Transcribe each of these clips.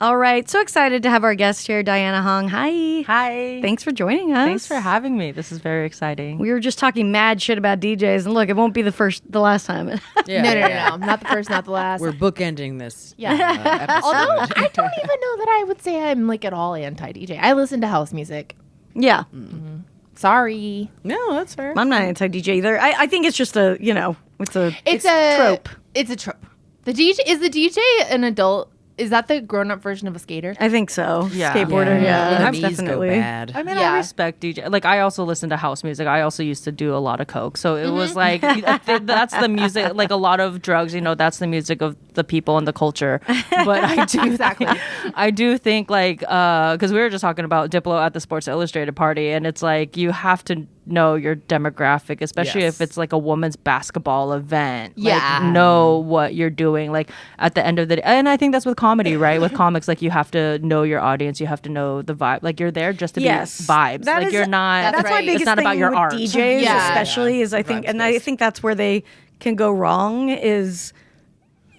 All right. So excited to have our guest here, Diana Hong. Hi. Hi. Thanks for joining us. Thanks for having me. This is very exciting. We were just talking mad shit about DJs, and look, it won't be the last time. No. Not the first, not the last. We're bookending this. Yeah. Although I don't even know that I would say I'm like at all anti-DJ. I listen to house music. Yeah. Mm-hmm. Sorry. No, that's fair. I'm not anti-DJ either. I think it's just a trope. It's a trope. The DJ an adult? Is that the grown-up version of a skater? I think so. Yeah. Skateboarder, yeah. When the knees definitely. go bad. I mean, Yeah. I respect DJ. Like, I also listen to house music. I also used to do a lot of coke. So it was like, that's the music, like a lot of drugs, that's the music of the people and the culture. But I do Exactly. I do think like, because we were just talking about Diplo at the Sports Illustrated party, and it's like, you have to know your demographic, especially Yes. if it's like a women's basketball event. Yeah. Like, know what you're doing. Like, at the end of the day, and I think that's with comedy, right? With comics, like, you have to know your audience. You have to know the vibe. Like, you're there just to be vibes. That like, is- you're not. That's my right. biggest It's not thing about your with art. DJs, Yeah. especially, is I think, Vibe and I space. think that's where they can go wrong is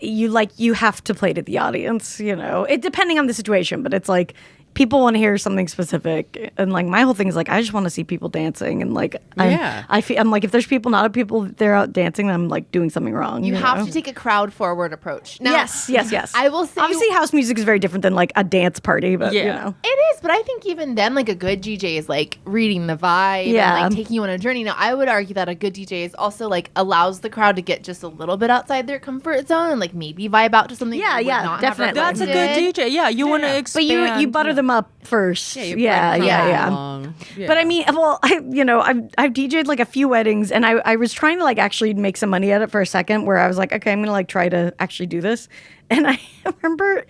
you have to play to the audience, it depending on the situation, but it's like people want to hear something specific, and like my whole thing is like I just want to see people dancing, and like I'm like if there's not people there out dancing, then I'm like doing something wrong. You have know? to take a crowd forward approach. Now, Yes. I will say Obviously, house music is very different than like a dance party, but Yeah. it is, but I think even then, like a good DJ is like reading the vibe Yeah. and like taking you on a journey. Now, I would argue that a good DJ is also like allows the crowd to get just a little bit outside their comfort zone and like maybe vibe out to something. Yeah, they would yeah, not have definitely. That's a good DJ. Yeah, you want to But expand. you butter them up first. you Yeah. along. But I mean, well, I've DJ'd like a few weddings, and I was trying to like actually make some money at it for a second, where I was like, okay, I'm gonna like try to actually do this, and I remember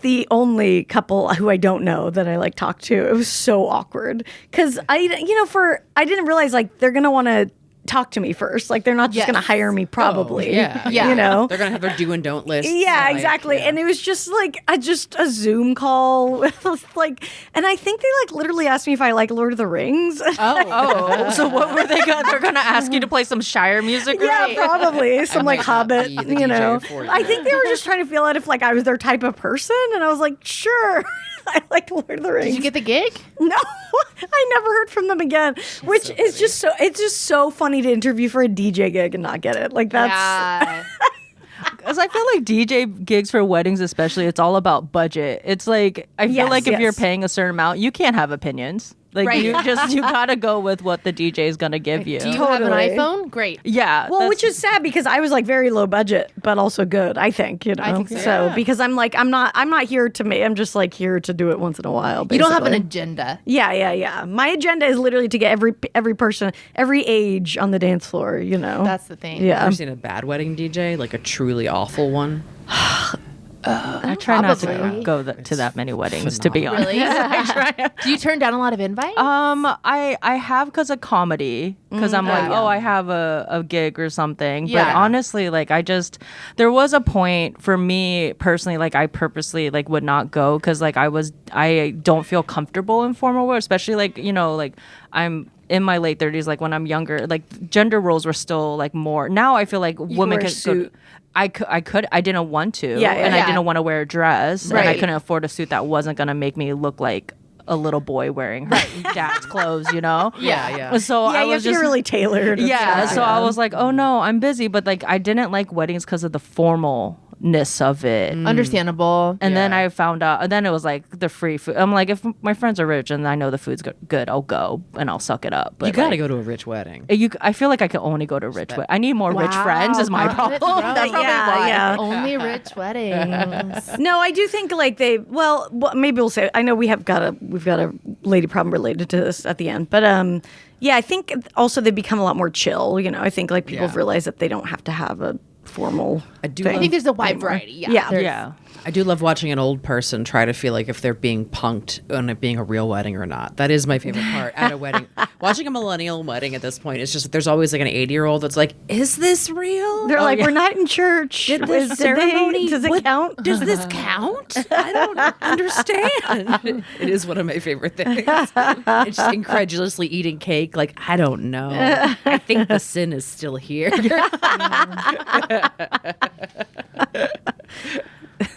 the only couple who I don't know that I like talked to, it was so awkward because I didn't realize like they're gonna want to talk to me first, like they're not just Yes. gonna hire me probably. Yeah. Yeah. They're going to have their do and don't list. Yeah, like, exactly. yeah. And it was just like a Zoom call with like, and I think they like literally asked me if I like Lord of the Rings. Oh, so what were they gonna? They're gonna ask you to play some Shire music, Yeah, right? probably some like might not Hobbit, be the DJ for you. I think they were just trying to feel out if like I was their type of person, and I was like, sure, I like Lord of the Rings. Did you get the gig? No, I never heard from them again. Which is just it's just so funny to interview for a DJ gig and not get it. Like that's Yeah. Because I feel like DJ gigs for weddings, especially, it's all about budget. It's like I feel Yes, like if you're yes. paying a certain amount, you can't have opinions. Like Right. you gotta go with what the DJ is gonna give you. Do you have an Totally. iPhone? Great. Yeah. well, that's- which is sad because I was like very low budget, but also good. I think I think so. Yeah. because I'm like I'm not here to make. I'm just like here to do it once in a while. You don't have an basically. agenda. Yeah. My agenda is literally to get every person, every age on the dance floor. That's the thing. Yeah. Ever seen a bad wedding DJ? Like a truly awful one? I try not to Probably. go to that many weddings, to be honest. Really? Do you turn down a lot of invites? I have because of comedy, because I'm like, yeah. oh, I have a gig or something. But Yeah. honestly, like there was a point for me personally, like I purposely like would not go because like I don't feel comfortable in formal wear, especially like like I'm in my late 30s. Like when I'm younger, like gender roles were still like more. Now I feel like women wear a can suit. I didn't want to, Yeah, and yeah. I didn't want to wear a dress, and I Right. couldn't afford a suit that wasn't gonna make me look like a little boy wearing her dad's clothes, Yeah. So Yeah, I you have was to be just really tailored. and yeah. stuff, So I was like, oh no, I'm busy, but like I didn't like weddings because of the formalness of it. Understandable. And then Yeah. I found out, and then it was like the free food. I'm like, if my friends are rich and I know the food's good, I'll go and I'll suck it up. But You got to like, go to a rich wedding. I feel like I can only go to rich. I need more rich friends. Is my Wow, problem. that's rough. That's probably why. Yeah. Only rich weddings. No, I do think like maybe we'll say. I know we've got a lady problem related to this at the end, but yeah, I think also they become a lot more chill. I think like people have Yeah. realized that they don't have to have a formal. I do thing. I think there's a wide variety. Yeah. Yeah. There's- Yeah. I do love watching an old person try to feel like if they're being punked on it being a real wedding or not. That is my favorite part at a wedding. Watching a millennial wedding at this point, it's just there's always like an 80-year-old that's like, is this real? They're like, we're not in church. Did this Does ceremony it count? Does this count? I don't understand. It is one of my favorite things. It's just incredulously eating cake. Like, I don't know. I think the sin is still here.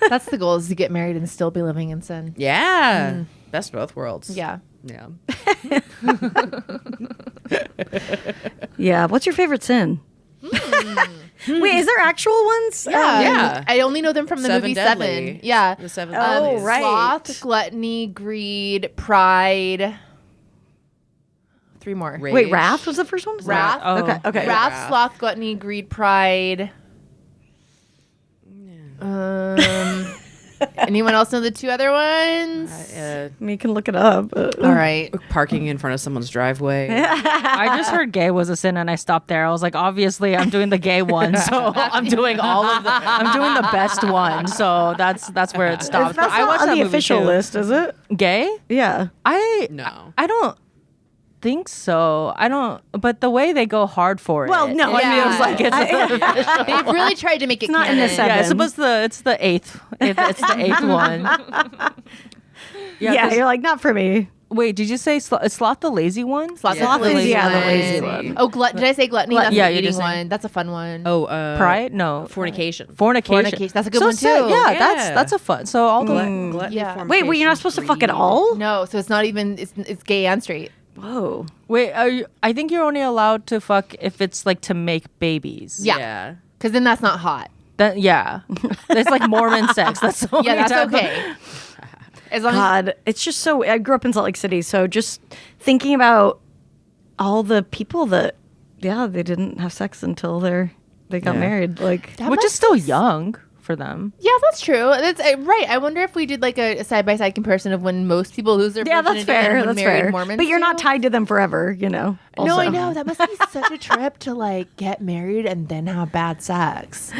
That's the goal, is to get married and still be living in sin. Yeah. Best of both worlds. Yeah. Yeah. Yeah. What's your favorite sin? Wait, is there actual ones? Yeah. I only know them from the movie Deadly. Seven. Yeah. The seven. Oh, deadlies. right. Sloth, gluttony, greed, pride. 3 more. Rage. Wait, wrath was the first one? Wrath. Oh. Okay. Wrath, Wrath. sloth, gluttony, greed, pride. Anyone else know the 2 other ones? I mean, you can look it up. All right. Parking in front of someone's driveway. I just heard gay was a sin and I stopped there. I was like, obviously I'm doing the gay one, so I'm doing I'm doing the best one. So that's where it stops. That's I not watched on that the movie official too. list, is it? Gay? Yeah. No. I don't think so. I don't, but the way they go hard for it. Well, no, I mean, it was Yeah. like it's They've really tried to make it not in the canon. seven. yeah, it's the eighth. It's the eighth one. Yeah, 'cause- you're like, not for me. Wait, did you say is Sloth the lazy one? Sloth Yeah. is the lazy Yeah, the one. lazy one. Oh, did I say gluttony? That's Yeah, the you eating did say- one. That's a fun one. Oh, Pride? No. fornication. Fornication. That's a good So one, sick. too. Yeah, Yeah. that's a fun. So all the Gluttony, Yeah. Wait, you're not supposed to fuck at all? No, so it's not even. It's gay and straight. Whoa. wait. I think you're only allowed to fuck if it's like to make babies. Yeah. Because then that's not hot. That yeah. It's like Mormon sex. That's the only Yeah, that's type of- okay. As long as God, it's just so. I grew up in Salt Lake City, so just thinking about all the people that, they didn't have sex until they got married. Like, that which is must still be young for them. Yeah, that's true. That's right. I wonder if we did like a side by side comparison of when most people lose their yeah, that's virginity fair. and when That's married fair. Mormons But you're not do. tied to them forever, you know. No, also. I know that must be such a trip to like get married and then have bad sex.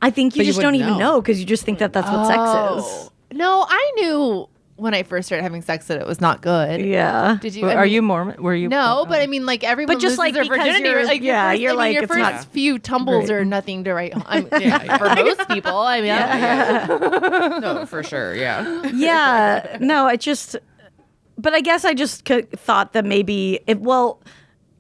I think you But you just don't wouldn't even know. know because you just think that that's what sex is. No, I knew when I first started having sex that it was not good. Yeah. Did you? Are you Mormon? Were you? No, but I mean, like everyone But just, loses like, their because virginity. you're- Like, yeah, you're like, your it's first not few tumbles great. are nothing to write. For most people, I mean, No, for sure. Yeah. Yeah. No, it just. But I guess I just thought that maybe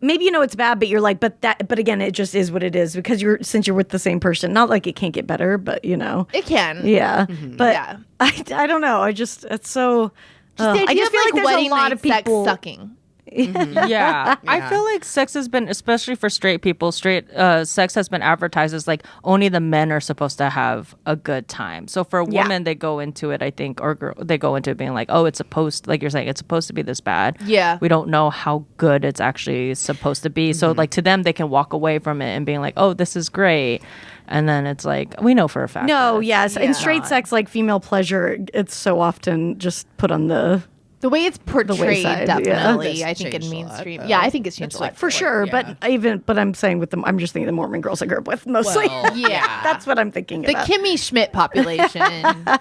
maybe you know it's bad, but you're like, but again, it just is what it is because since you're with the same person. Not like it can't get better, but you know. it can. Yeah. But Yeah. I don't know. It's so. Just the I idea just of feel like there's a wedding lot night of people. sex sucking. Yeah. I Yeah. feel like sex has been, especially for straight people, sex has been advertised as like only the men are supposed to have a good time. So for Yeah. women, they go into it, I think, or they go into it being like, oh, it's supposed, like you're saying, it's supposed to be this bad. Yeah. We don't know how good it's actually supposed to be. So like to them, they can walk away from it and being like, oh, this is great. And then it's like, we know for a fact. No, that it's yes. In straight not. sex, like female pleasure, it's so often just put on the. The way it's portrayed, wayside, yeah. definitely, It's I think in changed a lot, mainstream. though. Yeah, I think it's changed It's a lot. like For sure, yeah. but I'm saying with them, I'm just thinking the Mormon girls I grew up with mostly. Well, Yeah. That's what I'm thinking The about. Kimmy Schmidt population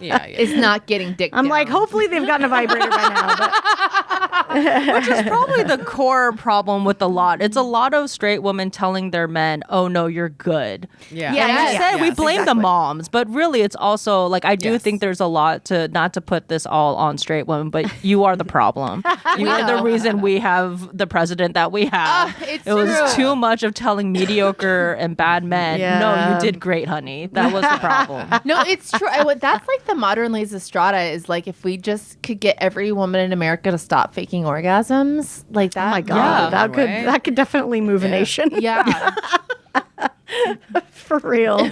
Yeah. is not getting dick I'm down. like, hopefully they've gotten a vibrator by now. But Which is probably the core problem with a lot. It's a lot of straight women telling their men, oh, no, you're good. Yeah. Yeah, And yeah, I yeah. said we Yes, blame the exactly. moms, but really it's also like I do Yes. think there's a lot to not to put this all on straight women, but you are the problem. You are the know. reason we have the president that we have. It's it was true. too much of telling mediocre and bad men, Yeah. no, you did great, honey. That was the problem. No, it's true. That's like the modern Lisa Strata is like if we just could get every woman in America to stop faking orgasms, like that. oh my god, Yeah. that could definitely move a nation. Yeah. For real.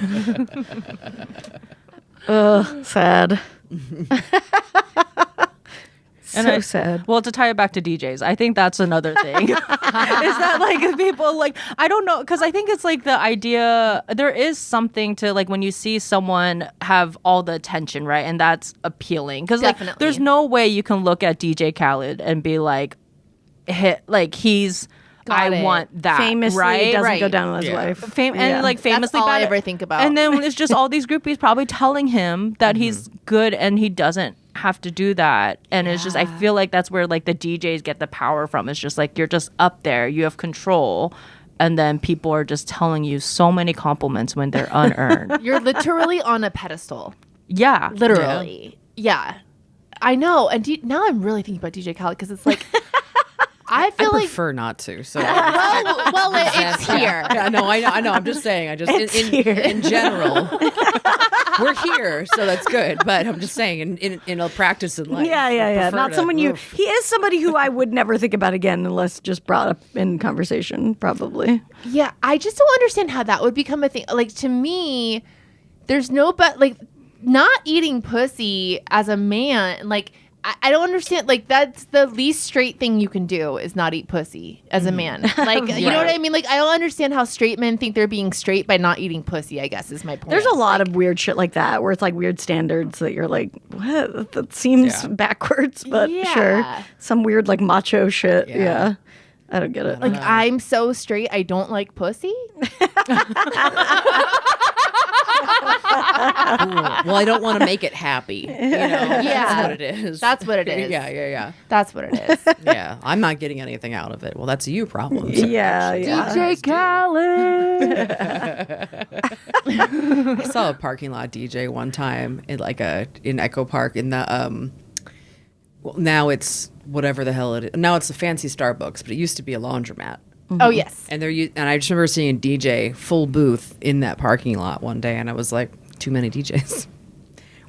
Ugh, sad. And So sad. Well, to tie it back to DJs, I think that's another thing. Is that like people like I don't know because I think it's like the idea there is something to like when you see someone have all the attention, right, and that's appealing because like Definitely. there's no way you can look at DJ Khaled and be like, he's Got I it. want that Famously right doesn't Right. go down with his Yeah. wife. and Yeah. like famously all I bad- ever think about. and then it's just all these groupies probably telling him that he's good and he doesn't have to do that. And it's just I feel like that's where like the DJs get the power from. It's just like you're just up there, you have control, and then people are just telling you so many compliments when they're unearned. You're literally on a pedestal. Yeah. Literally. Yeah. I know. And now I'm really thinking about DJ Khaled because it's like I I feel like prefer not to. So well, it's here. yeah, no, I know. I'm just saying. I just in general. we're here, so that's good. But I'm just saying, in a practice in life, Yeah. prefer Not to- someone you. oof. He is somebody who I would never think about again unless just brought up in conversation, probably. Yeah, I just don't understand how that would become a thing. Like, to me, there's no but like not eating pussy as a man. Like, I don't understand. Like, that's the least straight thing you can do is not eat pussy as a man. Like, you know what I mean? Like, I don't understand how straight men think they're being straight by not eating pussy, I guess is my point. There's a lot of weird shit like that where it's like weird standards that you're like, what? That seems backwards, but sure. Some weird like macho shit. Yeah. I don't get it. Like, I'm so straight, I don't like pussy. Well, I don't want to make it happy. You know? That's what it is. That's what it is. Yeah. That's what it is. Yeah, I'm not getting anything out of it. Well, that's you problem. Yeah. DJ Khaled. I saw a parking lot DJ one time in in Echo Park in the well, now it's whatever the hell it is. Now it's a fancy Starbucks, but it used to be a laundromat. Oh, yes. And I just remember seeing a DJ full booth in that parking lot one day, and I was like, too many DJs.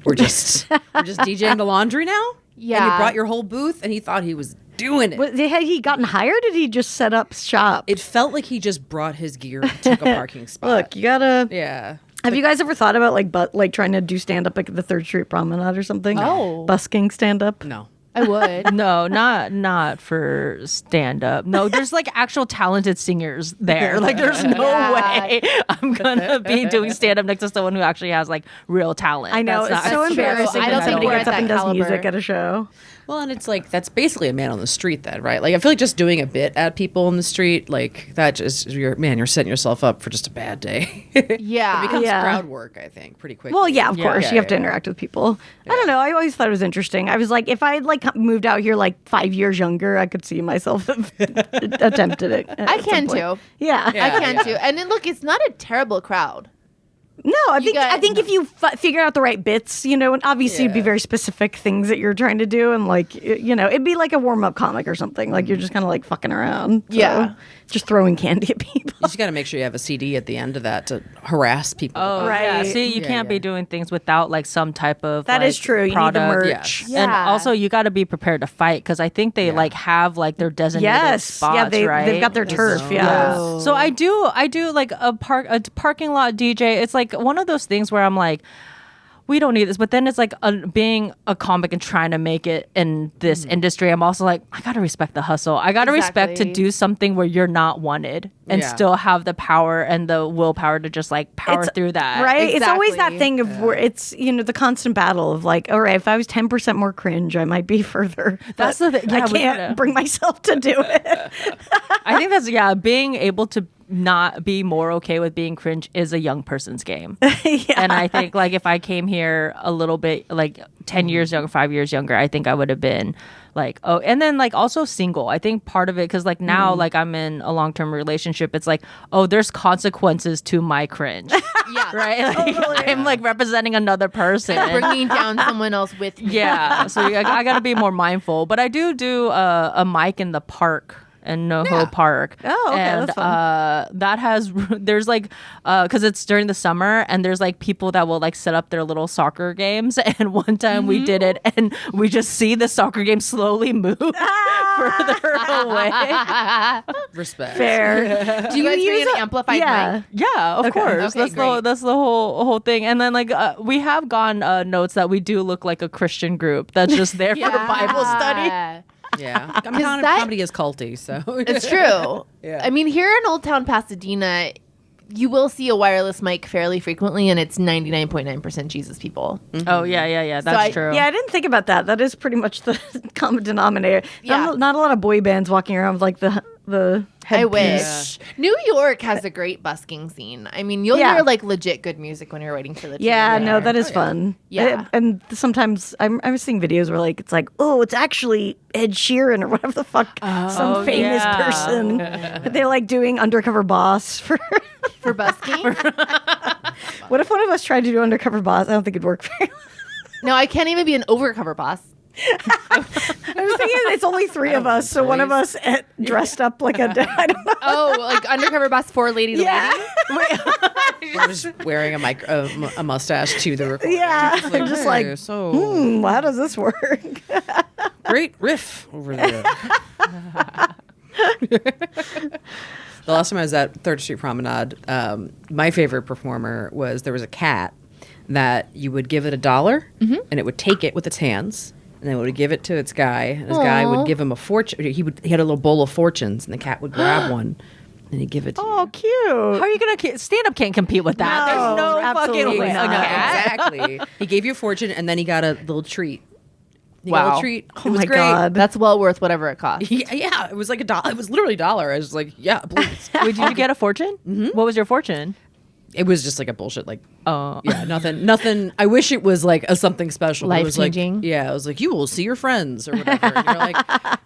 We're just DJing the laundry now. Yeah. And you brought your whole booth, and he thought he was doing it. Had he gotten hired or did he just set up shop? It felt like he just brought his gear and took a parking spot. Look, you gotta. Yeah. Have you guys ever thought about like trying to do stand up like at the 3rd Street Promenade or something? Oh. Busking stand up? No. I would. No, not for stand up. No, there's like actual talented singers there. Like there's no way I'm gonna be doing stand up next to someone who actually has like real talent. I know. That's It's so true. embarrassing I when don't think somebody we're gets at up and that does caliber. music at a show. Well, and it's like that's basically a man on the street then, right? Like I feel like just doing a bit at people in the street, like that just you're setting yourself up for just a bad day. Yeah. It becomes Yeah. crowd work, I think, pretty quickly. Well, yeah, of course. Yeah, you have to yeah. interact with people. I don't know. I always thought it was interesting. I was like, if I had like moved out here like 5 years younger, I could see myself have attempted it. I can too. Yeah. I can too. And then look, it's not a terrible crowd. No, I think if you figure out the right bits, you know, and obviously it'd be very specific things that you're trying to do, and like you know, it'd be like a warm up comic or something. Like you're just kind of like fucking around, Yeah. just throwing candy at people. You just got to make sure you have a CD at the end of that to harass people. Oh, Right. yeah. See, you Yeah, can't yeah. be doing things without like some type of That is like, true. You need the product. merch. Yes. And Yeah. also, you got to be prepared to fight because I think they like have like their designated Yes, spots, yeah, right? they've got their turf. So- Yeah. So I do like a parking lot DJ. It's like one of those things where I'm like, we don't need this. But then it's like being a comic and trying to make it in this industry. I'm also like, I gotta respect the hustle. I gotta respect to Exactly. do something where you're not wanted and Yeah. still have the power and the willpower to just like power It's- through that. Right? It's always that Exactly. thing of where it's, you know, the constant battle of like, all right, if I was 10% more cringe, I might be further. That's But the thing. Yeah, I we can't gotta- bring myself to do it. I think that's being able to not be more okay with being cringe is a young person's game. And I think like if I came here a little bit like 10 years younger, 5 years younger, I think I would have been like, oh, and then like also single. I think part of it, because like now like I'm in a long-term relationship, it's like, oh, there's consequences to my cringe. Yeah. Right? Like, I'm like representing another person. Bringing down someone else with me. Yeah, so I got to be more mindful. But I do a mic in the park in NoHo Park. Oh, okay, and that's fun. that has there's like because it's during the summer and there's like people that will like set up their little soccer games. And one time we did it and we just see the soccer game slowly move further away. Respect. Fair. Do you guys bring an amplified Yeah. mic? Yeah, of course. Okay, That's the whole thing. And then like we have gone notes that we do look like a Christian group that's just there for Bible study. Yeah. Yeah. that- Comedy is culty, so. It's true. Yeah. I mean, here in Old Town Pasadena, you will see a wireless mic fairly frequently, and it's 99.9% Jesus people. Oh yeah. That's true. Yeah, I didn't think about that. That is pretty much the common denominator. Yeah. Not a lot of boy bands walking around with like the I headpiece. wish. New York has a great busking scene. I mean, you'll Yeah. hear like legit good music when you're waiting for the train. Yeah, there. no, that is fun. Yeah. And sometimes I was seeing videos where like it's like, oh, it's actually Ed Sheeran or whatever the fuck, some famous yeah. person. They're like doing Undercover Boss for. For busking? What if one of us tried to do Undercover Boss? I don't think it'd work very well. No, I can't even be an overcover boss. I was was thinking it's only three of us, so one of us dressed up like a. I don't know. Oh, like undercover boss for lady to lady. I was wearing a mustache to the recording. Yeah, just like, "Hey, so how does this work? great riff over there." The last time I was at Third Street Promenade, my favorite performer there was a cat that you would give it $1 and it would take it with its hands. And then it would give it to its guy. And his guy would give him a fortune. He had a little bowl of fortunes, and the cat would grab one, and he'd give it to you. Oh, cute. How are you gonna stand up? Can't compete with that. No, There's no absolutely fucking way. not. A cat? Exactly. He gave you a fortune, and then he got a little treat. He got a Wow. little treat. Oh It was my great. God. That's well worth whatever it costs. Yeah, it was like $1. It was literally $1. I was like, yeah, please. Wait, did you get a fortune? What was your fortune? It was just like a bullshit, like, Oh, yeah, nothing. I wish it was like a something special. It was like, Life-changing? yeah, it was like, you will see your friends or whatever. And you're like,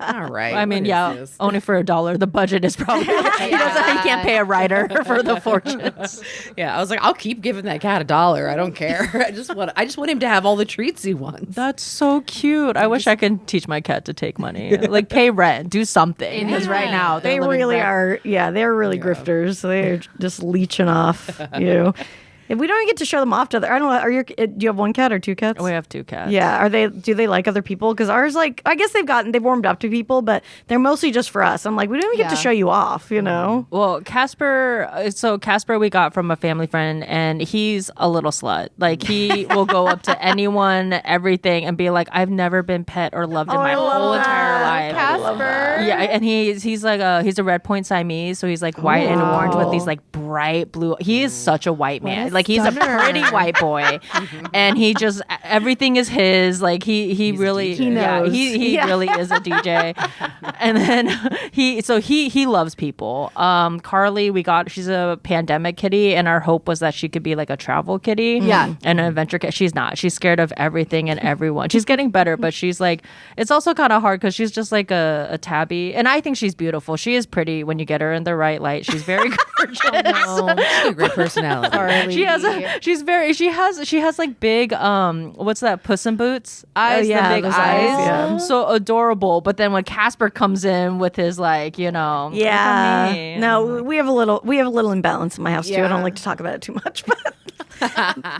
all right. I mean, what is yeah, this? only for $1. The budget is probably he can't pay a writer for the fortunes. Yeah, I was like, I'll keep giving that cat $1. I don't care. I just want him to have all the treats he wants. That's so cute. I wish I could teach my cat to take money, like pay rent, do something. Because right now They they're living really rent. are. Yeah, they're really grifters. They're just leeching off you. And we don't even get to show them off to other. I don't know. Do you have one cat or two cats? We have 2 cats. Yeah. Do they like other people? Because ours, like, I guess they've warmed up to people, but they're mostly just for us. I'm like, we don't even get to Yeah. show you off, you know? Well, Casper we got from a family friend, and he's a little slut. Like, he will go up to anyone, everything, and be like, I've never been pet or loved in my I love whole that. entire life. Casper. Yeah, and he's like he's a Red Point Siamese, so he's like white and orange with these like bright blue. He is such a white man. a Like, he's a stunner. pretty white boy, and he just everything is his. Like, he really He knows. he Yeah. really is a DJ. And then he loves people. Carly, she's a pandemic kitty, and our hope was that she could be like a travel kitty, Yeah. and an adventure cat. She's not. She's scared of everything and everyone. She's getting better, but she's like, it's also kind of hard because she's just like a tabby, and I think she's beautiful. She is pretty when you get her in the right light. She's very gorgeous. She's a great personality. Carly. She has like big what's that, Puss in Boots eyes, yeah, the big those eyes, eyes, yeah. so adorable. But then when Casper comes in with his like, look at Yeah. me. No, we have a little imbalance in my house too. I Yeah. don't like to talk about it too much, but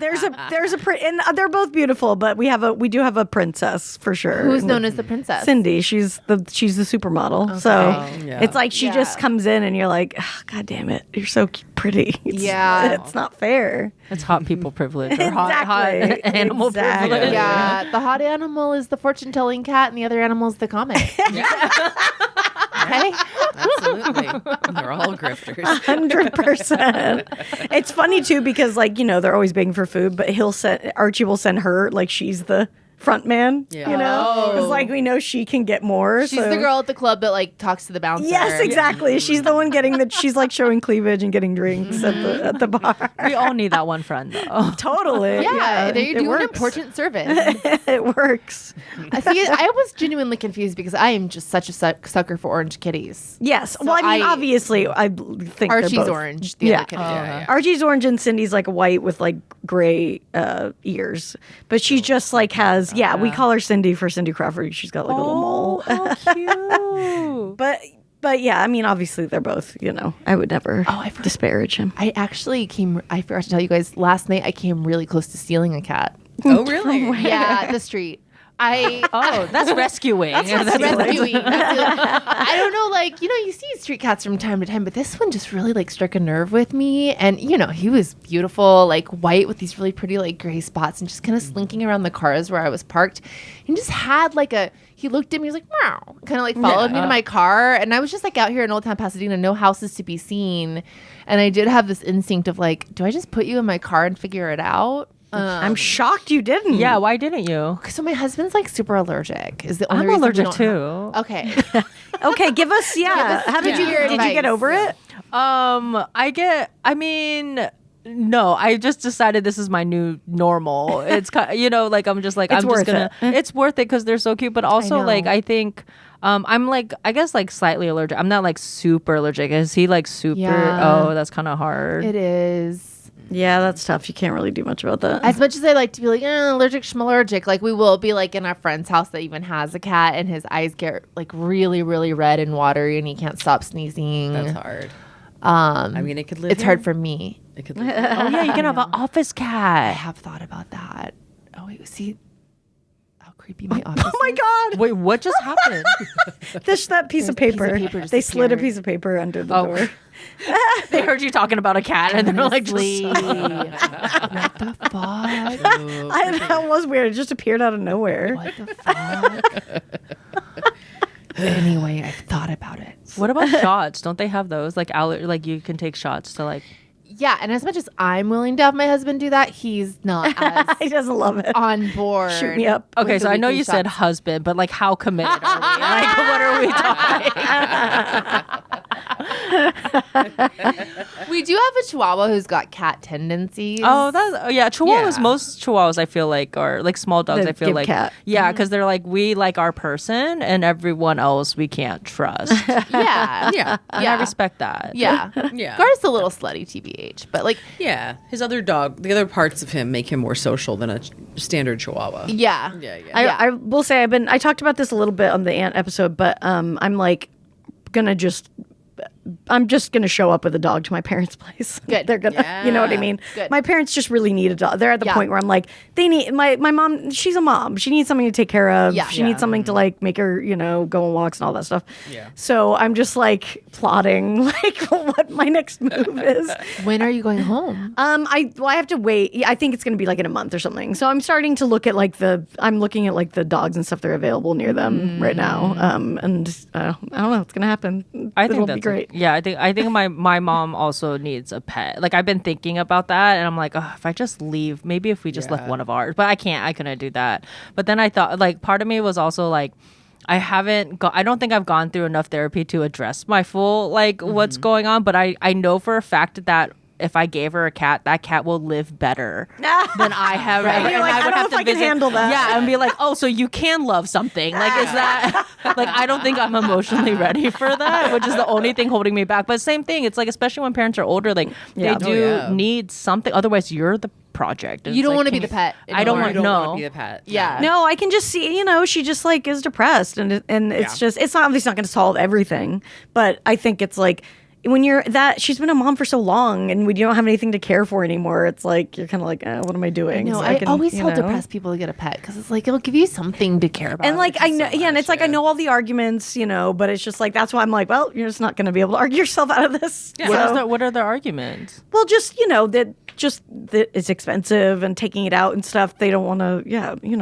there's and they're both beautiful, but we do have a princess for sure. Who's known as the princess? Cindy. She's the supermodel. So Yeah. it's like she just comes in and you're like, oh, God damn it, you're so pretty. It's not fair. It's hot people privilege or hot Exactly. animal Exactly. privilege. Yeah, the hot animal is the fortune-telling cat, and the other animal is the comic. Okay. Absolutely. They're all grifters. 100%. It's funny too because they're always begging for food, but Archie will send her like she's the front man. Yeah. You know, it's like we know she can get more. She's so. the girl at the club that like talks to the bouncer. Yes, exactly. She's the one getting she's like showing cleavage and getting drinks at the bar. We all need that one friend though. Totally. Yeah, they it do an works. important service. It works. I see. I was genuinely confused because I am just such a sucker for orange kitties. Yes. Well, I mean, obviously, I think Archie's they're both. orange. The Yeah. other kitty. Archie's orange and Cindy's like white with like gray ears, but she just like has we call her Cindy for Cindy Crawford. She's got like a little mole. How cute. But yeah, I mean, obviously they're both. I would never disparage him. I forgot to tell you guys. Last night I came really close to stealing a cat. Oh, really? Yeah, the street. That's rescuing. That's rescuing. I don't know, you see street cats from time to time, but this one just really struck a nerve with me. And he was beautiful, white with these really pretty gray spots, and just kind of slinking around the cars where I was parked, and just had he looked at me, he was like, meow, kind of followed me to my car, and I was just out here in Old Town Pasadena, no houses to be seen, and I did have this instinct of do I just put you in my car and figure it out? I'm shocked you didn't. Yeah, why didn't you? So my husband's super allergic. Is the only I'm reason we allergic don't too. Okay. Okay, give us. How did you your did you get advice. over it? No, I just decided this is my new normal. It's I'm just worth gonna. It's worth it because they're so cute, but also know. I think. I'm I guess slightly allergic. I'm not super allergic. Is he super? Yeah. Oh, that's kind of hard. It is. Yeah, that's tough. You can't really do much about that. As much as I like to be like, allergic, schmallergic, like we will be like in our friend's house that even has a cat and his eyes get like really, really red and watery and he can't stop sneezing. That's hard. I mean, it could live. It's hard for me. It could live. Oh yeah, you can have an office I cat. have thought about that. Oh, wait, see how creepy my office Oh my God. Wait, what just happened? That piece of There's a piece of paper. paper just They slid a appeared. piece of paper under the Oh. door. They heard you talking about a cat, and they're like, Honestly. just What the fuck? That was weird. It just appeared out of nowhere. What the fuck? Anyway, I've thought about it. What about shots? Don't they have those? Like like you can take shots to like. Yeah, and as much as I'm willing to have my husband do that, he's not as He doesn't love it. on board. Shoot me up. Okay, with so the I know weekly you said shots. husband, but like how committed are we? Like what are we talking? We do have a Chihuahua who's got cat tendencies. Yeah. Chihuahuas. Yeah. Most Chihuahuas I feel like are like small dogs. They I feel give like cat. yeah, because they're like we like our person and everyone else we can't trust. yeah, Yeah. And I respect that. yeah. Yeah. Gar's a little slutty, tbh, but like, Yeah. His other dog, the other parts of him make him more social than a standard Chihuahua. yeah, Yeah. Yeah. I will say I talked about this a little bit on the ant episode, but I'm like I'm just gonna show up with a dog to my parents' place. Good. They're gonna, you know what I Yeah. mean. Good. My parents just really need a dog. They're at the Yeah. point where I'm like, they need my mom. She's a mom. She needs something to take care of. Yeah. She needs something to like make her, go on walks and all that stuff. Yeah. So I'm just like plotting like what my next move is. when are you going home? I have to wait. Yeah, I think it's going to be like in a month or something. So I'm starting to look at I'm looking at like the dogs and stuff that are available near them right now. And I don't know. It's going to happen. I think It'll that's be great. Yeah, I think my mom also needs a pet. Like I've been thinking about that, and I'm like, oh, if I just leave, maybe if we just left Yeah. one of ours, but I can't. I couldn't do that. But then I thought, like, part of me was also like, I don't think I've gone through enough therapy to address my full like what's going on. But I know for a fact that if I gave her a cat, that cat will live better than I have. Right. And You're like, I don't know if I can handle that. Yeah, and be like, oh, so you can love something. Like, is that like I don't think I'm emotionally ready for that, which is the only thing holding me back. But same thing, it's like especially when parents are older, like Yeah. they Oh, do yeah. need something. Otherwise, you're the project. And You it's don't like, want to can be the you- pet. I don't anymore. want You don't no. want to be the pet. Yeah. No, I can just see, she just like is depressed and it's just, it's not, obviously not going to solve everything, but I think it's like, when she's been a mom for so long and when you don't have anything to care for anymore, it's like, you're kind of like, what am I doing? No, So I can, always tell know. depressed people to get a pet because it's like it'll give you something to care about. And like I know, so and it's much, like I yeah. know all the arguments, but it's just like that's why I'm like, well, you're just not going to be able to argue yourself out of this. Yeah. What are the arguments? Well, just that it's expensive and taking it out and stuff. They don't want to,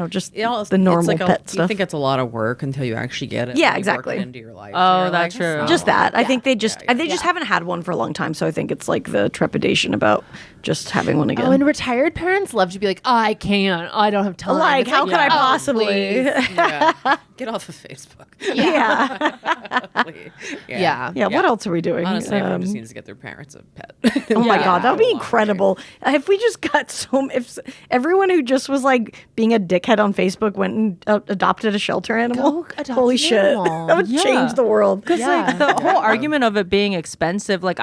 just the normal it's like pet You stuff. think it's a lot of work until you actually get it. Yeah, and you work exactly. it into your life. Oh, And you're that's like, true. it's Just not- that. I think they just Yeah, they just haven't had one for a long time, so I think it's like the trepidation about just having one again. Oh, and retired parents love to be like, I can't. I don't have time. Like, It's how could I "Oh, possibly? please." Yeah. Get off of Facebook. Yeah. Please. Yeah. Yeah. What else are we doing? Honestly, everyone just needs to get their parents a pet. Oh my Yeah. god, that would be Long way. incredible. If we just got if everyone who just was like being a dickhead on Facebook went and adopted a shelter animal. Go adopt Holy an shit. animal. That would Yeah. change the world. Because Yeah. like the whole argument of it being expensive, like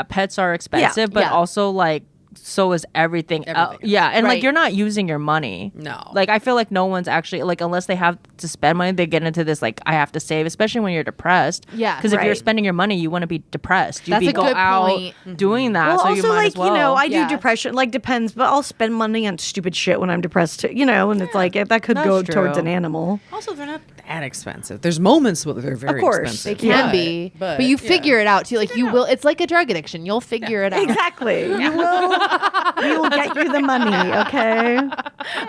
pets are expensive, but yeah. also like so is everything. Everything is. Yeah, and Right. like you're not using your money. No. Like I feel like no one's actually like unless they have to spend money, they get into this like I have to save, especially when you're depressed. Yeah. Because if you're Right. spending your money, you want to be depressed. That's Be a go good out point. doing that. Well, so also you might like as well. I Yeah. do depression. Like depends, but I'll spend money on stupid shit when I'm depressed too. And it's like that could That's go towards true. an animal. Also, they're not that expensive. There's moments where they're very Of course, expensive. Can Yeah. be. But yeah. you figure it out too. Like you will. It's like a drug addiction. You'll figure it out. Exactly. You will. We will get you the money. Okay.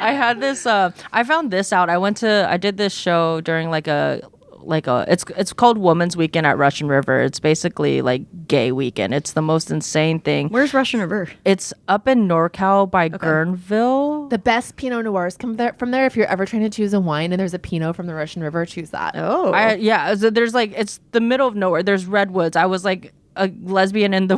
I had this. I found this out. I did this show during it's called Women's Weekend at Russian River. It's basically like gay weekend. It's the most insane thing. Where's Russian River? It's up in NorCal by Guerneville. The best Pinot Noirs come from there. If you're ever trying to choose a wine and there's a Pinot from the Russian River, choose that. Oh. So there's like it's the middle of nowhere. There's redwoods. I was like a lesbian in the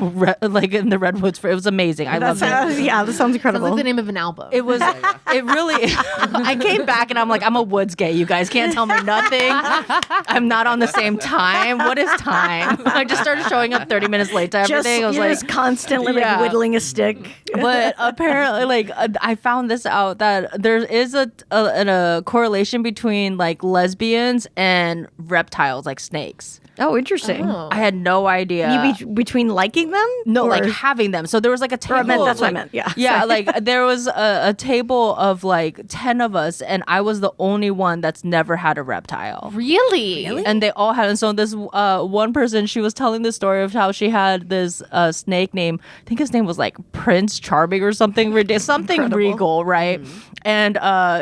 in the redwoods. It was amazing. I loved it. Yeah, that sounds Sounds incredible. like the name of an album. It was. It really. I came back and I'm like, I'm a woods gay. You guys can't tell me nothing. I'm not on the same time. What is time? I just started showing up 30 minutes late to everything. I was you're like, just constantly like Yeah. whittling a stick. but apparently, like I found this out that there is a correlation between like lesbians and reptiles, like snakes. Oh, interesting. Oh. I had no idea. You between liking them? No, Or- like having them. So there was like a table. I meant- that's of, what I like- meant, yeah. Yeah, like there was a table of like 10 of us, and I was the only one that's never had a reptile. Really? And they all had. And so this one person, she was telling the story of how she had this snake named, I think his name was like Prince Charming or something something regal, right? And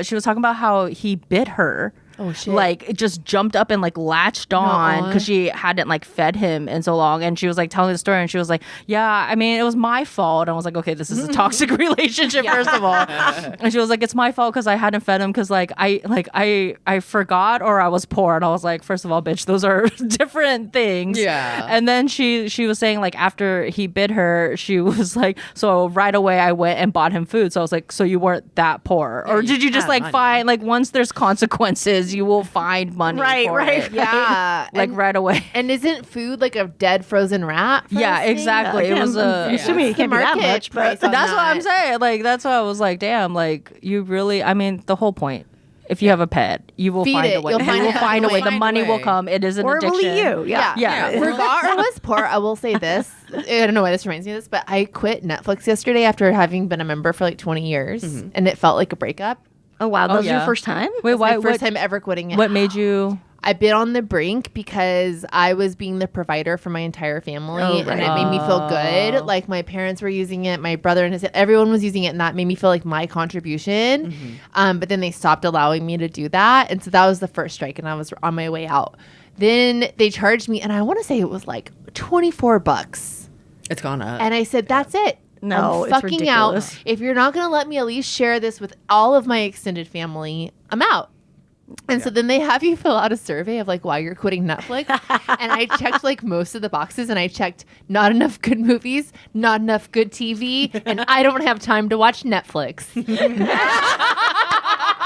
she was talking about how he bit her. Oh, shit. Like it just jumped up and like latched on because she hadn't like fed him in so long. And she was like telling the story, and she was like, yeah, I mean, it was my fault. And I was like, okay, this is a toxic relationship, first of all. And she was like, it's my fault because I hadn't fed him because I forgot or I was poor. And I was like, first of all, bitch, those are different things. Yeah. And then she was saying like after he bit her, she was like, so right away I went and bought him food. So I was like, so you weren't that poor, or did you just had like money. find like once there's consequences, you will find money. Right, for right, it. Yeah. Like and, right away. and isn't food like a dead frozen rat? for Yeah, this thing? exactly. It was I'm a. assuming it can't be that market much, but price on That's what I'm that. saying. Like that's why I was like, damn. Like you really. I mean, the whole point. If you have a pet, you will Feed find it. a way. You'll You find will a find a way. The way. money will Find a come. It is an or it addiction. will eat you. Yeah. Yeah. Forgot or was poor. I will say this. I don't know why this reminds me of this, but I quit Netflix yesterday after having been a member for like 20 years, and it felt like a breakup. Oh wow, that was yeah. your first time? Wait, It's why? my first What, time ever quitting it. what made you? I've been on the brink because I was being the provider for my entire family, Oh, right. and it made me feel good. Like my parents were using it, my brother and everyone was using it, and that made me feel like my contribution. But then they stopped allowing me to do that, and so that was the first strike, and I was on my way out. Then they charged me, and I want to say it was like $24, It's gone up. and I said, "That's it." No, I'm it's fucking ridiculous. out. If you're not gonna let me at least share this with all of my extended family, I'm out. And so then they have you fill out a survey of like why you're quitting Netflix. And I checked like most of the boxes, and I checked not enough good movies, not enough good TV, and I don't have time to watch Netflix.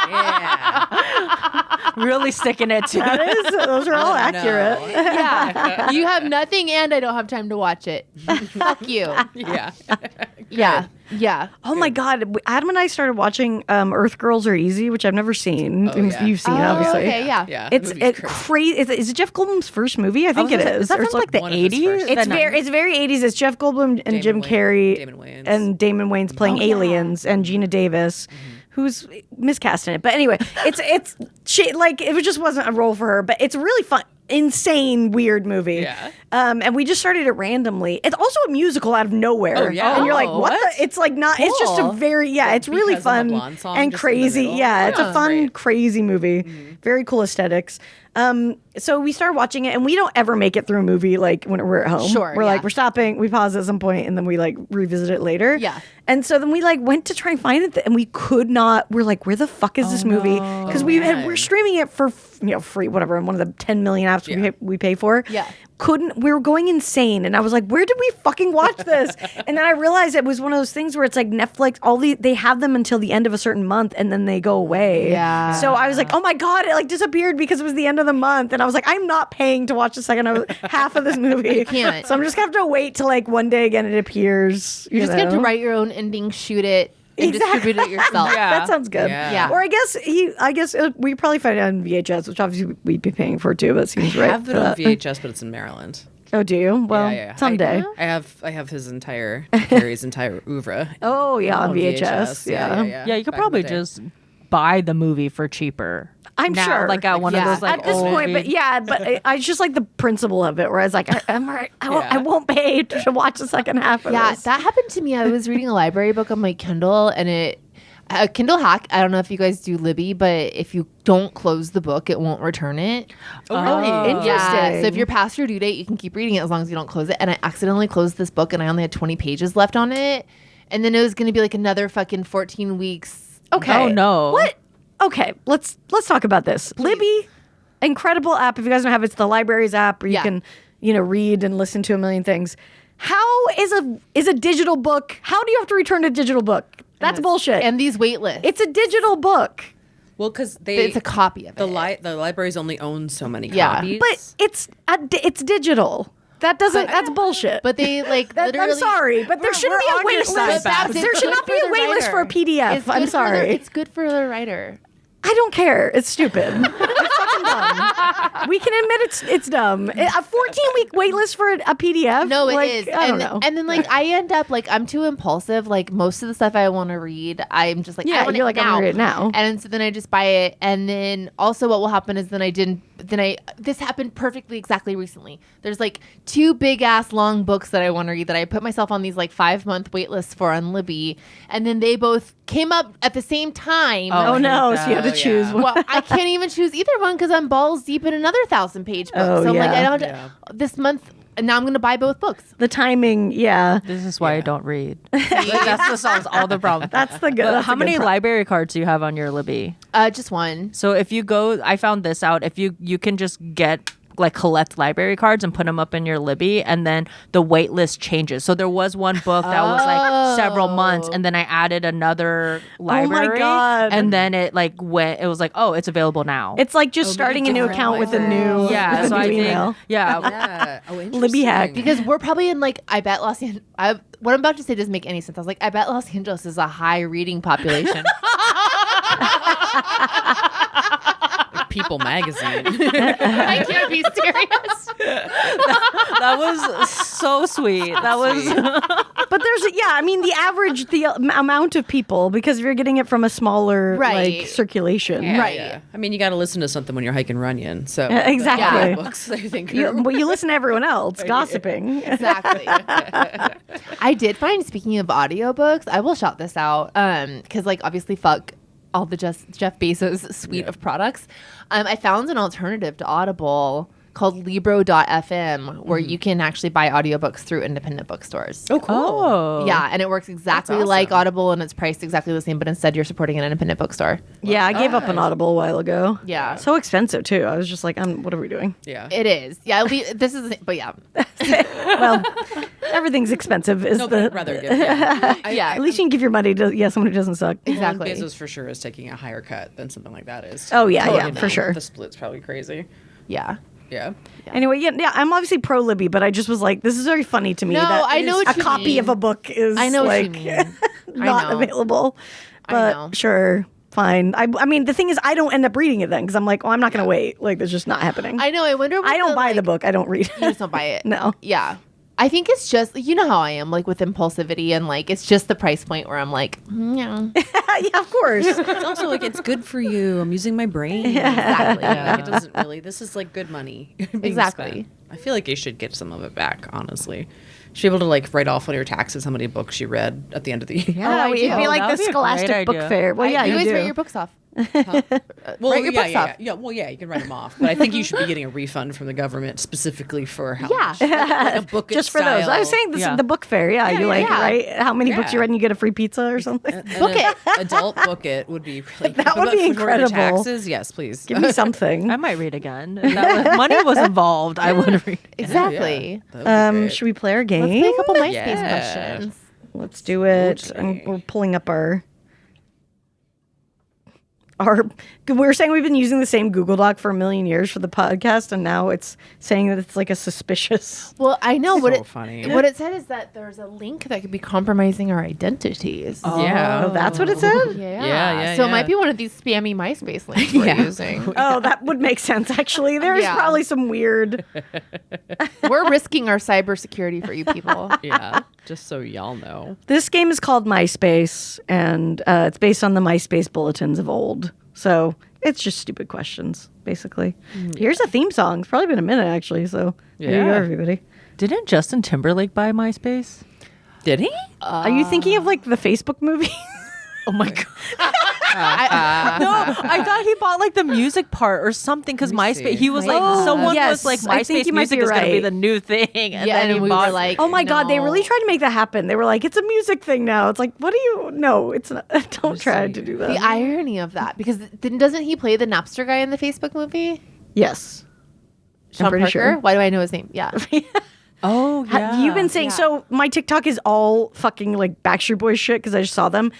yeah. Really sticking it to. That is, those are all Oh, no. accurate. Yeah. You have nothing and I don't have time to watch it. Fuck you. Yeah. Yeah. Yeah. Oh my God, Adam and I started watching Earth Girls Are Easy, which I've never seen. Oh, yeah. You've seen, Oh, obviously. okay, yeah. Yeah. It's movie's crazy. Is it Jeff Goldblum's first movie? I think it is. Is that Or from like the one of his 80s? first. it's very 80s. It's Jeff Goldblum and Jim Damon Carrey Damon Wayans. and Damon Wayans playing yeah. aliens and Gina Davis, who's miscast in it. But anyway, she like it just wasn't a role for her. But it's a really fun, insane, weird movie. Yeah. And we just started it randomly. It's also a musical out of nowhere. Oh, yeah? And you're like, Oh, what? what? It's like not. It's just a Cool. very it's really Because of the fun blonde song and just in the crazy. middle? Yeah, it's a Yeah. fun, Great. crazy movie. Very cool aesthetics. So we started watching it, and we don't ever make it through a movie like when we're at home. Sure, we're yeah. like we're stopping, we pause at some point, and then we like revisit it later. Yeah. And so then we like went to try and find it, and we could not. We're like, where the fuck is this movie? Because we're streaming it for free, whatever, on one of the 10 million apps we pay for. Yeah. We were going insane, and I was like, where did we fucking watch this? And then I realized it was one of those things where it's like Netflix, they have them until the end of a certain month, and then they go away. Yeah. So I was like, oh my God, it like disappeared because it was the end of the month. And I was like, I'm not paying to watch the second half of this movie. You can't. So I'm just gonna have to wait till like one day again it appears. You're just going to write your own ending, shoot it, and distribute it yourself. Yeah. That sounds good. Yeah. Or I guess we probably find it on VHS, which obviously we'd be paying for too. That seems I right. have it for on that. VHS, but it's in Maryland. Oh, do you? Well, Yeah. someday. I have his entire Carrie's entire oeuvre. Oh yeah, on on VHS. Yeah. Yeah, you could Back in probably the day. just buy the movie for cheaper. I'm now, sure. like at one Yeah. of those like At this old point, but I just like the principle of it, where I was like, I'm all right, I won't pay to watch the second half of Yeah, this. that happened to me. I was reading a library book on my Kindle, and a Kindle hack. I don't know if you guys do Libby, but if you don't close the book, it won't return it. Oh, really? Interesting. Yeah. So if you're past your due date, you can keep reading it as long as you don't close it. And I accidentally closed this book, and I only had 20 pages left on it. And then it was going to be like another fucking 14 weeks. Okay. Oh, no. What? Okay, let's talk about this. Libby, incredible app. If you guys don't have it, it's the libraries app where you Yeah. can read and listen to a million things. How is a digital book? How do you have to return a digital book? That's bullshit. And these wait lists. It's a digital book. Well, because It's a copy of the it. the libraries only own so many Yeah. copies. But it's digital. That's bullshit. But they literally. I'm sorry, but there shouldn't be a on your wait side, list. Babs. There should not be a wait list for a PDF. I'm sorry. It's good for the writer. I don't care. It's stupid. It's fucking dumb. We can admit it's dumb. A 14-week wait list for a PDF? No, it is. I don't know. And then I end up I'm too impulsive. Most of the stuff I want to read, I'm just Yeah, I want you're it like, I'm now. gonna read it now. And so then I just buy it. And then also what will happen is this happened perfectly exactly recently. There's 2 big ass long books that I want to read that I put myself on these 5-month wait lists for on Libby. And then they both came up at the same time. Oh no, so you had to Oh, choose yeah. one. Well, I can't even choose either one because I'm balls deep in another 1,000-page book. Oh, so I'm yeah. I don't Yeah. this month. And now I'm going to buy both books. The timing, yeah. This is why I don't read. That's what solves all the problems. That's the good. But that's how a good many pro- library cards do you have on your Libby? Just one. So if you go, I found this out. If you can just get collect library cards and put them up in your Libby, and then the wait list changes. So there was one book that was several months, and then I added another library. God. And then it went. It was it's available now. It's like just starting a new different account with a new, yeah. with a So new I think email. yeah. Yeah. Oh, interesting. Libby hack. Because we're probably in I bet Los Angeles. What I'm about to say doesn't make any sense. I was I bet Los Angeles is a high reading population. People magazine. I can't be serious. That was so sweet. That was. But the average, the amount of people, because if you're getting it from a smaller Right. circulation. Yeah, Right. yeah. I mean, you got to listen to something when you're hiking Runyon. So Exactly. Yeah. books, I think. You listen to everyone else gossiping. Exactly. I did find, speaking of audiobooks, I will shout this out. Because obviously fuck all the Jeff Bezos suite of products. I found an alternative to Audible called Libro.fm where you can actually buy audiobooks through independent bookstores. Oh, cool. Oh. Yeah, and it works exactly That's like awesome. Audible, and it's priced exactly the same, but instead you're supporting an independent bookstore. Yeah, I gave up on Audible a while ago. Yeah. So expensive too. I was just like, what are we doing? Yeah. It is. Yeah, it'll be. This is. But yeah. Well, everything's expensive. Is No, the but rather good. Yeah. Yeah. at least you can give your money to someone who doesn't suck. Exactly. Bezos for sure is taking a higher cut than something like that is. Oh, yeah, Totally. yeah, for sure. The split's probably crazy. Yeah. Yeah. Anyway, yeah, I'm obviously pro Libby, but I just was like, this is very funny to me. No, that I know a what you copy mean. of a book is I know what you like mean. I not know. available. I But know. sure, fine. I mean, the thing is, I don't end up reading it then because I'm like, I'm not going to wait. Like, that's just not happening. I know. I wonder. What I don't buy the book. I don't read You just don't buy it. No. Yeah. I think it's just how I am with impulsivity and it's just the price point where I'm like, yeah. Yeah, of course. It's also it's good for you. I'm using my brain. Exactly. Yeah. It doesn't really. This is good money. being Exactly. spent. I feel like you should get some of it back. Honestly, you should be able to write off on your taxes how many books you read at the end of the year. Yeah, I it'd do. be like That the would be a Scholastic great Book idea. Fair. Well, yeah, you you guys do. write your books off. Well, Write your books off. yeah. Well, yeah, you can write them off, but I think you should be getting a refund from the government specifically for how Yeah. much, like a book Just for those. I was saying this, Yeah. the book fair. Yeah, you yeah. right? How many books Yeah. you read and you get a free pizza or something? Book it. Adult book it would be really That would but be for the incredible. Taxes, yes, please. Give me something. I might read again. If money was involved, I would read. Exactly. Should we play our game? Let's play a couple MySpace Yeah. questions. Let's do it. Okay. We're pulling up our. We were saying we've been using the same Google Doc for a million years for the podcast, and now it's saying that it's like a suspicious. Well, I know what So it. funny. What it said is that there's a link that could be compromising our identities. Yeah. Oh, that's what it said? Yeah. yeah, So it might yeah. be one of these spammy MySpace links we're using. Oh, that would make sense, actually. There's Yeah. probably some weird. We're risking our cybersecurity for you people. Yeah, just so y'all know. This game is called MySpace, and it's based on the MySpace bulletins of old. So it's just stupid questions, basically. Here's a theme song. It's probably been a minute, actually. So there you go, Yeah. everybody. Didn't Justin Timberlake buy MySpace? Did he? Are you thinking of like the Facebook movie? Oh my god! No, I thought he bought the music part or something because Let me MySpace. see. He was Oh, someone yes, was like, I think MySpace you might music be is going to be right. the new thing, and Yeah, then and he we bought. were like, Oh my God, they really no. tried to make that happen. They were like, it's a music thing now. It's like, what do you? No, it's not. Don't try to do The that. irony of that, because doesn't he play the Napster guy in the Facebook movie? Yes. Sean pretty Parker. sure. Why do I know his name? Yeah. Oh yeah. You've been saying so. My TikTok is all fucking like Backstreet Boys shit because I just saw them,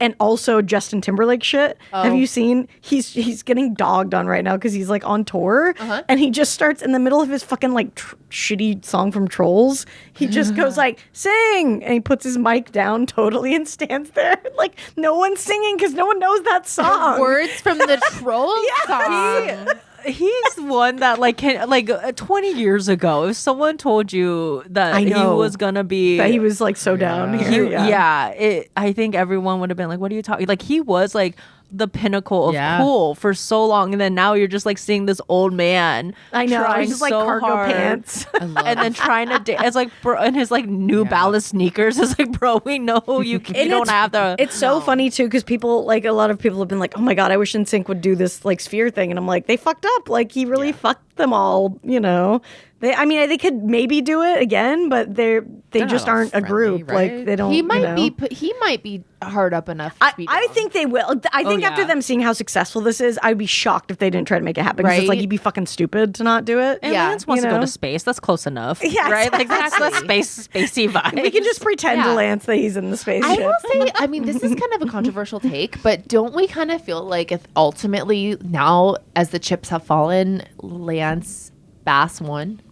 and also Justin Timberlake shit. Have you seen? He's getting dogged on right now because he's like on tour, and he just starts in the middle of his fucking like shitty song from Trolls. He just goes like sing, and he puts his mic down totally and stands there like no one's singing because no one knows that song. Words from the Trolls song. He's one that like 20 years ago, if someone told you that I know. he was gonna be That he was like so down here. I think everyone would have been like, what are you talking, like he was like the pinnacle of cool for so long, and then now you're just like seeing this old man I know. trying He's like so cargo hard, pants. and then trying to it's like bro, and his like New Balance sneakers. It's like, bro, we know you don't have the It's so funny too because people like a lot of people have been like, oh my god, I wish NSYNC would do this like Sphere thing, and I'm like, they fucked up. Like he really fucked them all. You know, they could maybe do it again, but they just not all aren't a friendly, group. right? Like they don't. He might you know? he might be hard up enough. I think they will. I think after them seeing how successful this is, I'd be shocked if they didn't try to make it happen. Because it's like Right? you'd be fucking stupid to not do it. And Yeah, Lance wants you to go know? to space. That's close enough. Yeah, right. Like that's the exactly. spacey vibe. We can just pretend to Yeah. Lance that he's in the I spaceship. will say, I mean, this is kind of a controversial take, but don't we kind of feel like if ultimately now, as the chips have fallen, Lance Bass won?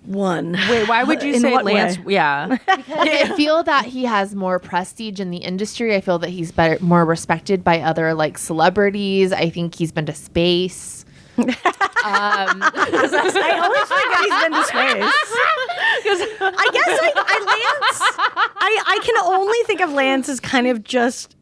One. Wait, why would you In say what Lance? way? Yeah. I feel that he has more prestige in the industry. I feel that he's better, more respected by other like celebrities. I think he's been to space. I always forget he's been to space. I guess I can only think of Lance as kind of just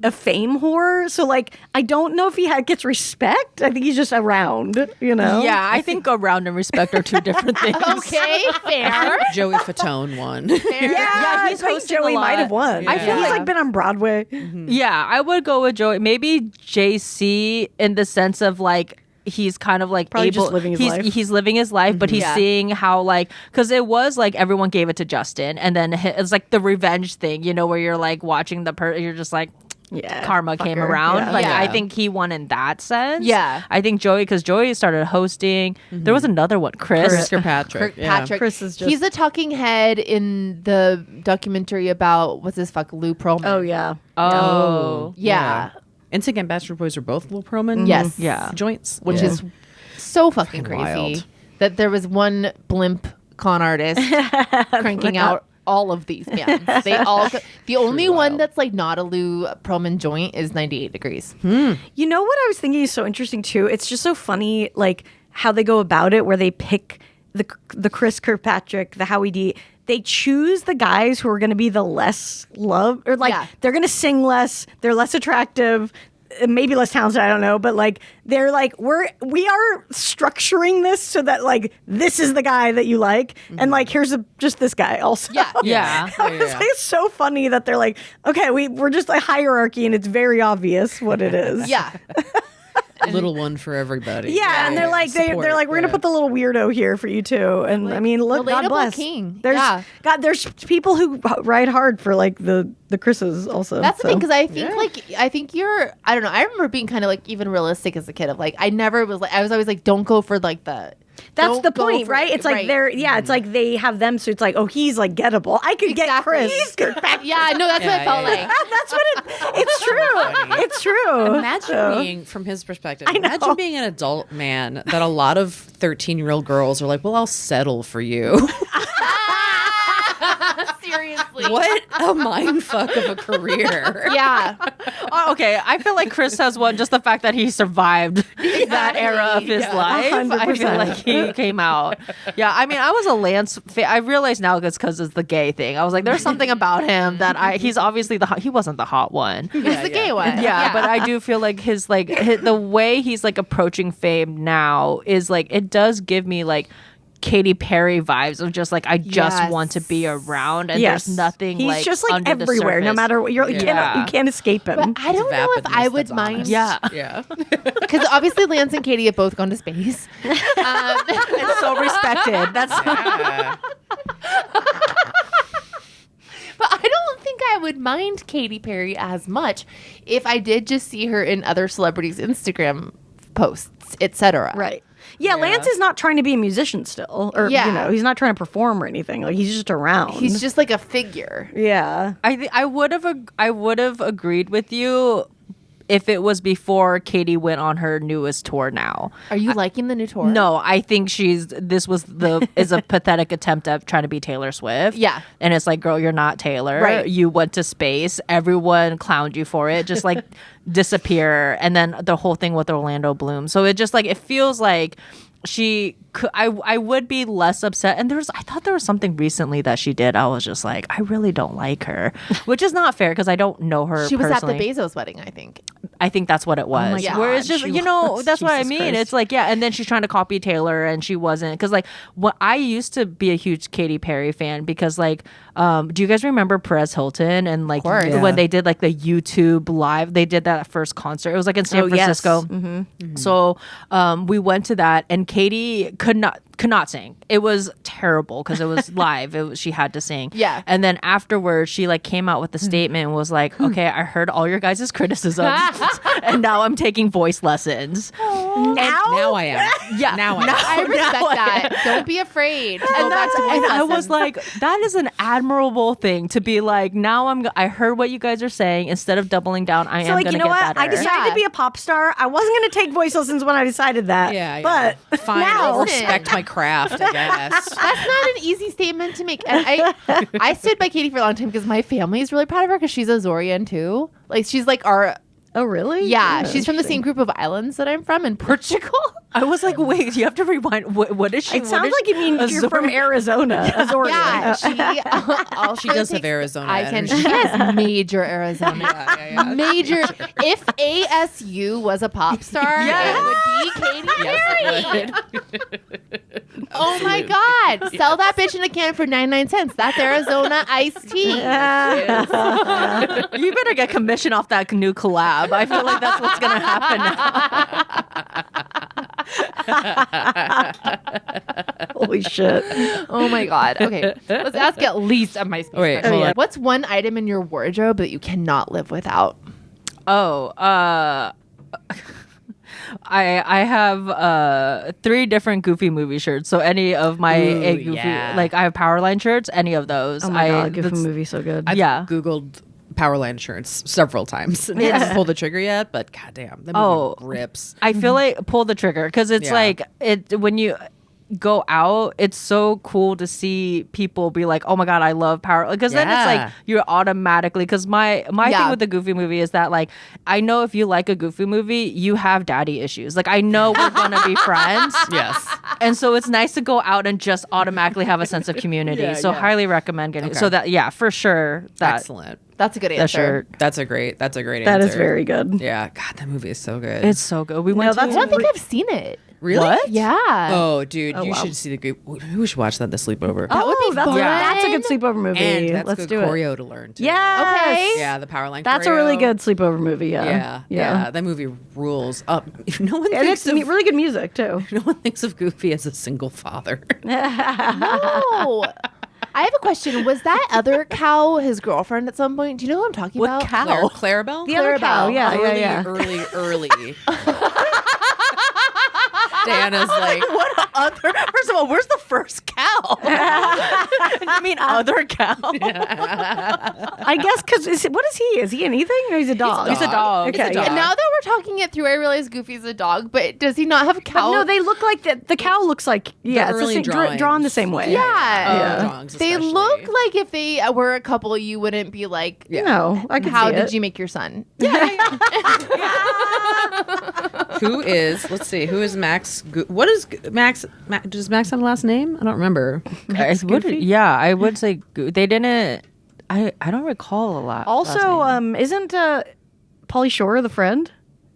a fame whore. So like, I don't know if he gets respect. I think he's just around, you know? Yeah, I think around and respect are two different things. Okay, fair. Joey Fatone won. Yeah, Yeah, I he's think hosting Joey a lot. might have won. I feel he's like- like been on Broadway. Yeah, I would go with Joey. Maybe JC in the sense of like he's kind of like Probably able. just living his he's life. he's living his life, but he's Yeah. seeing how like because it was like everyone gave it to Justin, and then it's like the revenge thing, you know, where you're like watching you're just like. Yeah, Karma came fucker. around. Yeah. Like Yeah. I think he won in that sense. Yeah. I think Joey, because Joey started hosting. There was another one, Chris. Kirkpatrick. Kirkpatrick. Chris is just- He's a talking head in the documentary about what's his fuck Lou Pearlman. Oh yeah. Oh, yeah. NSYNC and Backstreet Boys are both Lil Pearlman. Yes. Yeah. Joints. Which is so fucking crazy wild. that there was one blimp con artist cranking out all of these bands. They all the only one wild. that's like not a Lou Pearlman joint is 98 Degrees. You know what I was thinking is so interesting too? It's just so funny, like how they go about it, where they pick the Chris Kirkpatrick, the Howie D. They choose the guys who are going to be the less loved, or like Yeah. they're going to sing less, they're less attractive, maybe less talented. I don't know, but like they're like we are structuring this so that like this is the guy that you like, and like here's just this guy also. Yeah. Yeah. It's like so funny that they're like, okay, we're just a hierarchy, and it's very obvious what it is. Yeah. a little one for everybody. Yeah, and they're like they're like we're gonna put the little weirdo here for you too. And I mean, look, God relatable bless. king. There's Yeah. there's people who ride hard for like the Chris's also. That's the so. thing, because I think you're, I don't know, I remember being kind of like even realistic as a kid of like, I was always like, don't go for like the. That's don't the go point, for- right? It's like right. they're it's like they have them, so it's like, oh, he's like gettable. I could get Exactly. Chris. Yeah, no, that's what it felt like. That's what it's true. It's true. Imagine So- being, from his perspective, imagine being an adult man that a lot of 13-year-old girls are like, well, I'll settle for you. Seriously. What a mind fuck of a career. Yeah. Oh, okay, I feel like Chris has one. Just the fact that he survived that era of his life. I feel 100%. like he came out. Yeah, I mean, I was a Lance. I realize now it's because it's the gay thing. I was like, there's something about him that he's obviously he wasn't the hot one. He's the gay one. Yeah, but I do feel like the way he's like approaching fame now is like it does give me like Katy Perry vibes of just like I just Yes. want to be around, and Yes. there's nothing. He's like, just like under the everywhere, no surface. matter what. You can't escape him. But I don't know if I Vapidness would that's mind. honest. Yeah. Yeah. Because obviously Lance and Katie have both gone to space. It's so respected. That's But I don't think I would mind Katy Perry as much if I did just see her in other celebrities' Instagram posts, etc. Right. Yeah, Lance is not trying to be a musician still, or he's not trying to perform or anything. Like he's just around. He's just like a figure. Yeah. I would have agreed with you if it was before Katie went on her newest tour now. Are you liking the new tour? No, I think this is a pathetic attempt at trying to be Taylor Swift. Yeah. And it's like, girl, you're not Taylor. Right. You went to space. Everyone clowned you for it. Just like disappear. And then the whole thing with Orlando Bloom. So it just like, it feels like I would be less upset. And I thought there was something recently that she did. I was just like, I really don't like her, which is not fair because I don't know her. She was personally. at the Bezos wedding, I think. I think that's what it was. my God, Where it's just, she that's what I Jesus mean. Christ. It's like, yeah. And then she's trying to copy Taylor and she wasn't. Because like, I used to be a huge Katy Perry fan because like, do you guys remember Perez Hilton? And like when they did like the YouTube live, they did that first concert. It was like in San Francisco. Yes. Mm-hmm. Mm-hmm. So we went to that and Katy could not sing. It was terrible because it was live. She had to sing. Yeah. And then afterwards, she like came out with a statement and was like, "Okay, I heard all your guys' criticism, and now I'm taking voice lessons." Now I am. Yeah. Now I am. I respect that. Don't be afraid to go back to voice And I lessons. was like, that is an admirable thing to be like. Now I heard what you guys are saying. Instead of doubling down, I am So like, going you to know get what? better. I decided to be a pop star. I wasn't going to take voice lessons when I decided that. Yeah, But fine. now, I'll respect my craft, I guess. That's not an easy statement to make. And I stood by Katie for a long time because my family is really proud of her because she's a Zorian too. Like she's like our oh really? yeah. She's from the same group of islands that I'm from in Portugal. I was like, wait, you have to rewind. What is she? It sounds like you mean you're from Arizona. Azorian. Yeah, she also She does have takes Arizona I can. energy. She has major Arizona. Yeah. Major. If ASU was a pop star, Yes. it would be Katy Perry. Yes, it would. Oh my God! Sell that bitch in a can for 99 cents. That's Arizona iced tea. You better get commission off that new collab. I feel like that's what's gonna happen now. Holy shit. Oh my God. Okay, let's ask at least a MySpace Wait, question. hold on. What's one item in your wardrobe that you cannot live without? Oh, I have 3 different Goofy movie shirts. So any of my Goofy, yeah. like I have Powerline shirts. Any of those. Oh my God, Goofy movie so good. I've Yeah. Googled Powerline insurance several times. I haven't pulled the trigger yet, but goddamn, that movie rips. I feel like pull the trigger because it's Yeah. like when you go out, it's so cool to see people be like, oh my God, I love Power, because then it's like Yeah. you're automatically, because my Yeah. thing with the Goofy movie is that like I know if you like a Goofy movie, you have daddy issues. Like I know we're gonna be friends. Yes. And so it's nice to go out and just automatically have a sense of community. Yeah, so yeah. highly recommend getting Okay. so that for sure that Excellent. That's a good that answer. shirt. That's a great answer. That is very good. Yeah. God, that movie is so good. It's so good. We went No, to I don't think I've seen it. really? What? Yeah. Oh, dude, you wow. should see the group. We should watch that in the sleepover. That would be that's, fun. that's a good sleepover movie. And that's Let's good do it. choreo to learn too. Yes. Okay. Yeah, the Powerline. That's a choreo. really good sleepover movie. Yeah. Yeah. That movie rules. If no one And thinks it's of really good music too. no one thinks of Goofy as a single father. No. I have a question. Was that other cow his girlfriend at some point? Do you know who I'm talking What about? cow? Clarabelle? The other cow. Yeah, Early. Diana's like, What other? First of all, where's the first cow? I mean, other cow. I guess because what is he? Is he anything? Or he's a dog. He's a dog. Okay. He's a dog. And now that we're talking it through, I realize Goofy's a dog, but does he not have a cow? But no, they look like the cow looks like it's early the same, drawings. drawn the same way. Yeah. dogs They especially. look like if they were a couple, you wouldn't be like, No, I can how see did it. you make your son? who is Max? What is Max? Does Max have a last name? I don't remember. I would say they didn't. I don't recall a lot. Also, isn't Pauly Shore the friend?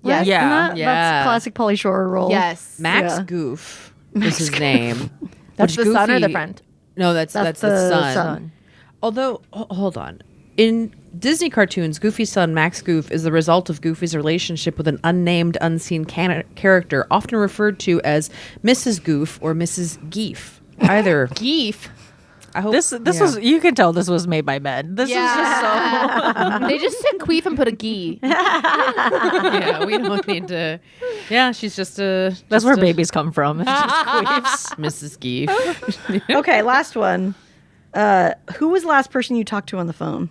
Yes. Yeah. Isn't that? Yeah. That's classic Pauly Shore role. Yes. Max Yeah. Goof is his name. That's Which the son or the Goofy- friend? No, that's That's the the son. son. Although, hold on. In Disney cartoons, Goofy's son, Max Goof, is the result of Goofy's relationship with an unnamed, unseen character, often referred to as Mrs. Goof or Mrs. Geef. Either Geef. I hope This was, you can tell this was made by men. This is just so. They just took queef and put a gee. yeah, we don't need to. Yeah, she's just a. That's where babies come from. It's just queefs. Mrs. Geef. Okay, last one. Who was the last person you talked to on the phone?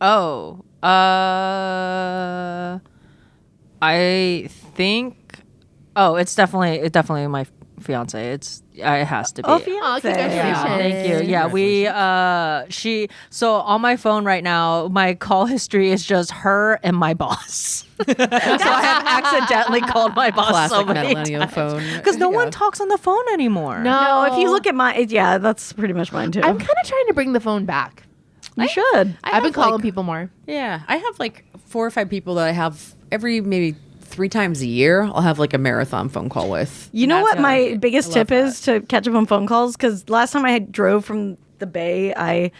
Oh, I think. Oh, it's definitely my fiance. It has to be. Oh, Oh, fiance. congratulations. Thank you. Yeah, so on my phone right now, my call history is just her and my boss. So I have accidentally called my boss Classic so many millennial times. phone. Because no one talks on the phone anymore. No, if you look at my, yeah, that's pretty much mine too. I'm kind of trying to bring the phone back. You should. I've been calling people more. Yeah, I have like 4 or 5 people that I have every maybe 3 times a year. I'll have like a marathon phone call with. You know what my biggest I love tip is to catch up on phone calls? Because last time I drove from the Bay, I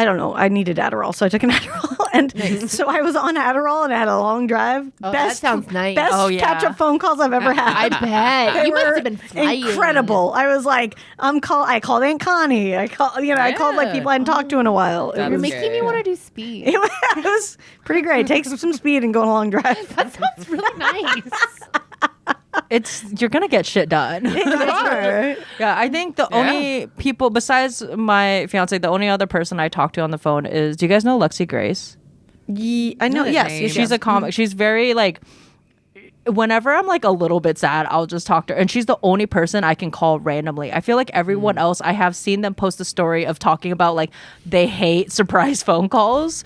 don't know, I needed Adderall, so I took an Adderall, and so I was on Adderall, and I had a long drive. Oh, that sounds nice. Best Oh, yeah. catch-up phone calls I've ever had. I bet. They You must were have been flying. incredible. I was like, I called Aunt Connie. I called like people I hadn't talked to in a while. That It You're was, is making me want to do speed. it was pretty great. Take some speed and go on a long drive. That sounds really nice. You're gonna get shit done. Sure. Yeah, I think the only people besides my fiance, the only other person I talk to on the phone is. Do you guys know Lexi Grace? I know. the Yes, name. yes, She's a comic. She's very like. Whenever I'm like a little bit sad, I'll just talk to her, and she's the only person I can call randomly. I feel like everyone else, I have seen them post a story of talking about like they hate surprise phone calls.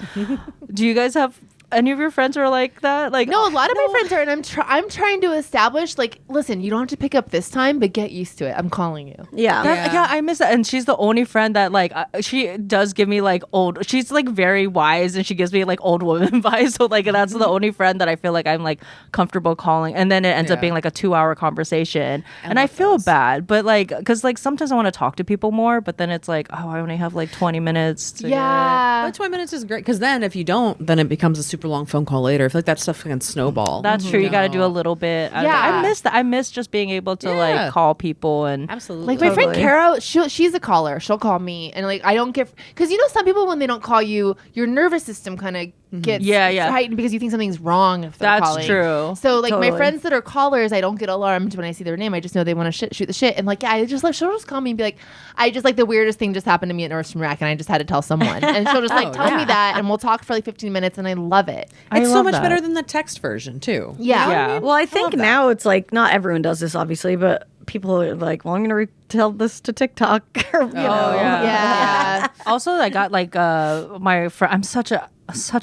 Do you guys have any of your friends are like that? Like, No, a lot of my friends are, and I'm trying to establish, like, listen, you don't have to pick up this time, but get used to it. I'm calling you. Yeah. Yeah, I miss that. And she's the only friend that like she does give me like old. She's like very wise, and she gives me like old woman vibes. So like that's the only friend that I feel like I'm like comfortable calling. And then it ends up being like a 2-hour conversation, and I feel bad, but like because like sometimes I want to talk to people more, but then it's like, oh, I only have like 20 minutes. To Yeah. But 20 minutes is great because then if you don't, then it becomes a super long phone call later. I feel like that stuff can snowball. That's true. You got to do a little bit. Yeah. I miss that. I miss just being able to like call people and Absolutely. Like my friend Totally. Kara, she's a caller. She'll call me, and like I don't get, because you know some people when they don't call you, your nervous system kind of gets heightened because you think something's wrong if they're That's calling. true. So like my Totally. friends that are callers, I don't get alarmed when I see their name. I just know they want to shoot the shit, and like I just like she'll just call me and be like, I just like the weirdest thing just happened to me at Nordstrom Rack, and I just had to tell someone, and she'll just like tell me that, and we'll talk for like 15 minutes, and I love it. It's so love much that. better than the text version too. Yeah. Yeah. Well, I think now it's like not everyone does this, obviously, but people are like, well, I'm going to retell this to TikTok. Or, you know. Yeah. Also, I got like my friend. I'm such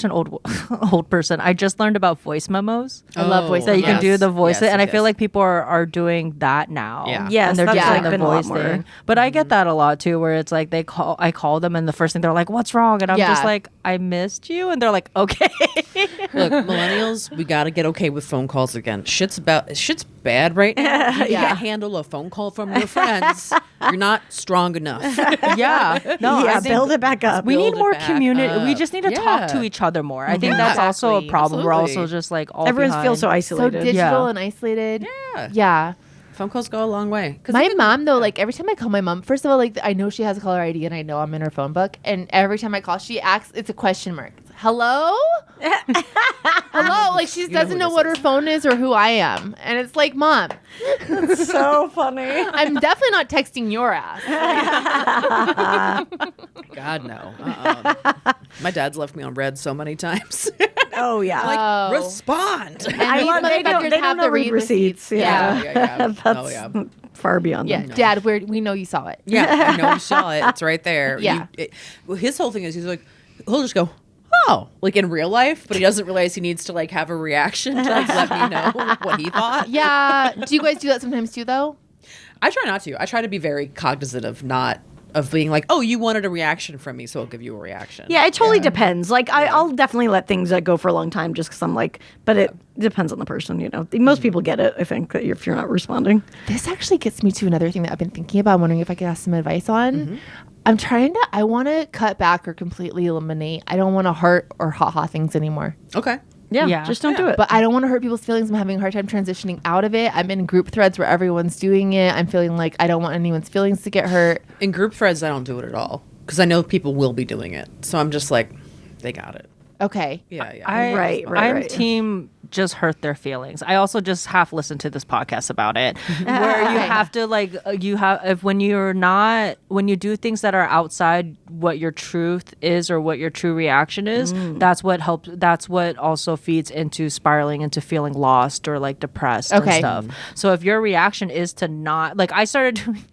an old person. I just learned about voice memos. I love voice That you can memos. do the voice, Yes, and I yes. feel like people are doing that now. Yeah. Yes, and they're that's just like like been the a lot voice more. thing. But I get that a lot too, where it's like I call them, and the first thing they're like, "What's wrong?" And I'm Yeah. just like, "I missed you," and they're like, "Okay." Look, millennials, we got to get okay with phone calls again. Shit's bad right now. You can't handle a phone call from your friends. You're not strong enough. Yeah, no, Yeah, I think build it back up. we Build need it more back community. We up. just need to talk to Yeah. each other more. I think that's also a Exactly. problem. We're also Absolutely. just like all Everyone feels so behind. So isolated. digital Yeah. and isolated. Yeah. Yeah. Phone calls go a long way. 'Cause My even- mom though, like every time I call my mom, first of all, like I know she has a caller ID and I know I'm in her phone book, and every time I call, she asks, it's a question mark. It's, hello, hello. Like she doesn't know this what her phone is or who I am, and it's like, mom, so funny. I'm definitely not texting your ass. God no. My dad's left me on red so many times. Oh, yeah. Like respond. And I these love they don't motherfuckers have know the read receipts. Yeah. Yeah. That's far beyond Yeah, them. Dad, we know you saw it. Yeah, I know you saw it. It's right there. Yeah. Well, his whole thing is he's like, he'll just go, oh, like in real life, but he doesn't realize he needs to like have a reaction to like let me know what he thought. Yeah. Do you guys do that sometimes too, though? I try not to. I try to be very cognizant of being like, oh, you wanted a reaction from me, so I'll give you a reaction. Yeah, it totally depends. Like, I'll definitely let things go for a long time just because I'm like, but it depends on the person, you know. Most people get it, I think, that if you're not responding. This actually gets me to another thing that I've been thinking about. I'm wondering if I could ask some advice on. I want to cut back or completely eliminate. I don't want to heart or ha-ha things anymore. Okay. Yeah. just don't do it. But I don't want to hurt people's feelings. I'm having a hard time transitioning out of it. I'm in group threads where everyone's doing it. I'm feeling like I don't want anyone's feelings to get hurt. In group threads, I don't do it at all because I know people will be doing it. So I'm just like, they got it. Okay. Yeah. Right. I'm team just hurt their feelings. I also just half listened to this podcast about it, where you have to when you do things that are outside what your truth is or what your true reaction is, that's what also feeds into spiraling into feeling lost or like depressed and stuff. So if your reaction is to not, like, I started doing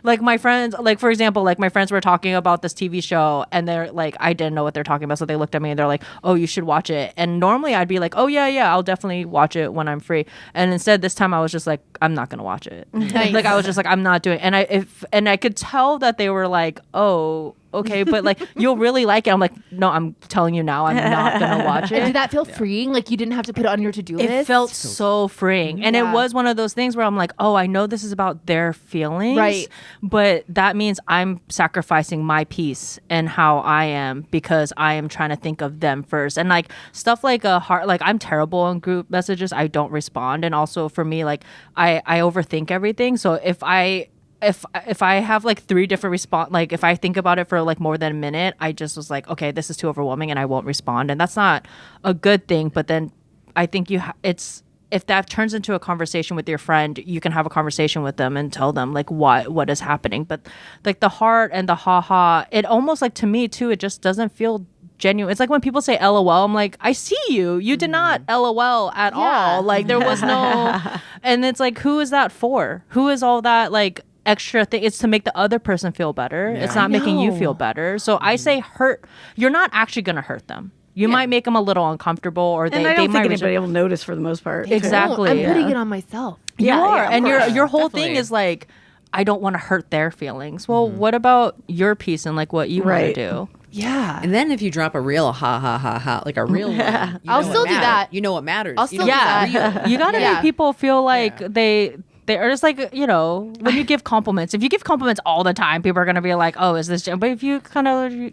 like my friends, like for example, like my friends were talking about this TV show and they're like, I didn't know what they're talking about. So they looked at me and they're like, oh, you should watch it. And normally I'd be like, oh yeah, I'll definitely watch it when I'm free. And instead this time I was just like, I'm not going to watch it. Nice. Like I was just like, I'm not doing it. And I could tell that they were like, oh, okay, but like you'll really like it. I'm like, no, I'm telling you now, I'm not gonna watch And it. did that feel freeing? Like you didn't have to put it on your to-do list? It felt so freeing. And it was one of those things where I'm like, oh, I know this is about their feelings. Right. But that means I'm sacrificing my peace and how I am because I am trying to think of them first. And like stuff like I'm terrible in group messages. I don't respond. And also for me, like I overthink everything. So if I have like 3 different response, like if I think about it for like more than a minute, I just was like, okay, this is too overwhelming and I won't respond. And that's not a good thing. But then I think if that turns into a conversation with your friend, you can have a conversation with them and tell them like what is happening. But like the heart and the ha, it almost like to me too, it just doesn't feel genuine. It's like when people say LOL, I'm like, I see you. You did not LOL at all. Like there was no, and it's like, who is that for? Who is all that like extra thing? It's to make the other person feel better. It's not making you feel better. So I say hurt. You're not actually going to hurt them. You might make them a little uncomfortable, or and I don't think anybody will notice for the most part. Exactly. I'm putting it on myself. You are, and your whole Definitely. thing is like, I don't want to hurt their feelings. Well, what about your piece and like what you want to do? Yeah. And then if you drop a real ha, like a real one, I'll still do that. You know what matters. I'll still do that. You got to make people feel like they are just like, you know, when you give compliments, if you give compliments all the time, people are going to be like, oh, is this, but if you kind of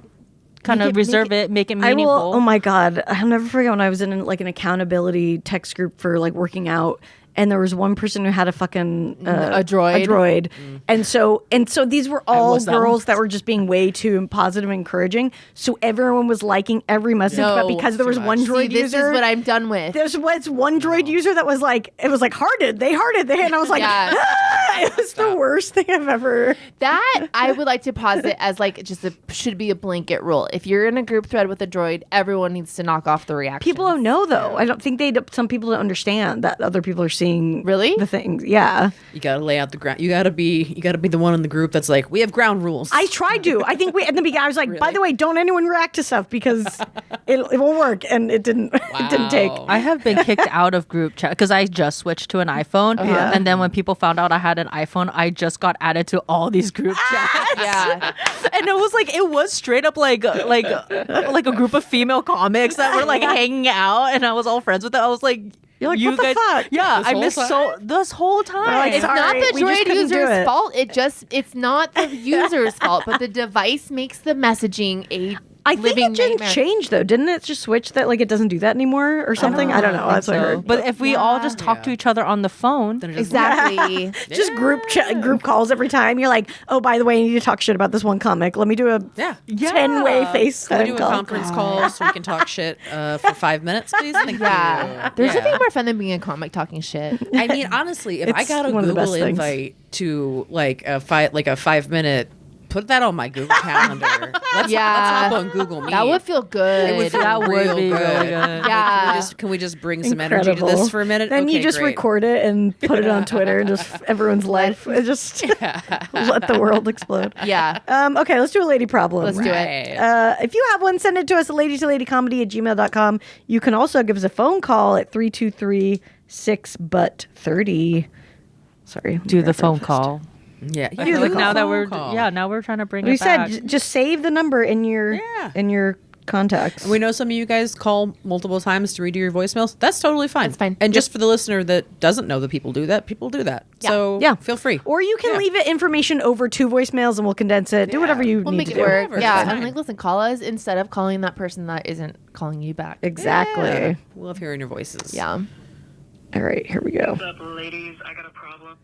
reserve it, make it meaningful. I will, oh my God. I'll never forget when I was in like an accountability text group for like working out. And there was one person who had a fucking a droid. And so these were all girls that were just being way too positive and encouraging. So everyone was liking every message, but because there was one droid this user, is what I'm done with. There was one droid user that was like, it was like hearted, and I was like, it was the worst thing I've ever. That I would like to posit as like just should be a blanket rule. If you're in a group thread with a droid, everyone needs to knock off the reaction. People don't know though. I don't think some people don't understand that other people are seeing the things. Yeah, you gotta lay out the ground. You gotta be the one in the group that's like, we have ground rules. I tried to. I think at the beginning I was like, by the way, don't anyone react to stuff because it won't work, and it didn't. It didn't take. I have been kicked out of group chat because I just switched to an iPhone, and then when people found out I had an iPhone, I just got added to all these group chats. Yeah, and it was straight up like a group of female comics that were like hanging out, and I was all friends with them. I was like. You're like, what the fuck? Yeah, I missed this whole time. Like, it's sorry, not the we just droid couldn't do user's it. fault. It's not the user's fault, but the device makes the messaging a I think living it just nightmare. changed though, didn't it? Just switch that like it doesn't do that anymore or something. I don't know. That's what I heard. But if we all just talk to each other on the phone, then Exactly. Just group calls every time. You're like, oh, by the way, I need to talk shit about this one comic. Let me do a 10-way FaceTime Can we do a call. conference call so we can talk shit for 5 minutes, please? Thank Yeah. you. There's nothing more fun than being a comic talking shit. I mean, honestly, if I It's got a one of the Google best things. invite to like a 5-minute, put that on my Google Calendar. Let's hop on Google Meet. That would feel good. It would feel That would real be good. really good. Yeah. Can we just bring some energy to this for a minute? Then Okay, you just great. record it and put it on Twitter and just everyone's life. It just let the world explode. Yeah. Okay, let's do a lady problem. Let's do it. Right. If you have one, send it to us at ladytoladycomedy@gmail.com. You can also give us a phone call at 323-6-BUT-30. Sorry. do the phone call. Yeah. Do the Like now that phone we're call. now we're trying to bring We it back. said just save the number in your contacts. We know some of you guys call multiple times to redo your voicemails. That's totally fine. That's fine. And just for the listener that doesn't know that people do that. Yeah. So Yeah. feel free. Or you can leave it information over 2 voicemails and we'll condense it. Do whatever you We'll need make to it do. work. Whatever, Yeah. it's I'm fine. like, listen, call us instead of calling that person that isn't calling you back. Exactly. Yeah. We love hearing your voices. Yeah. All right, here we go. What's up, ladies? I got a problem.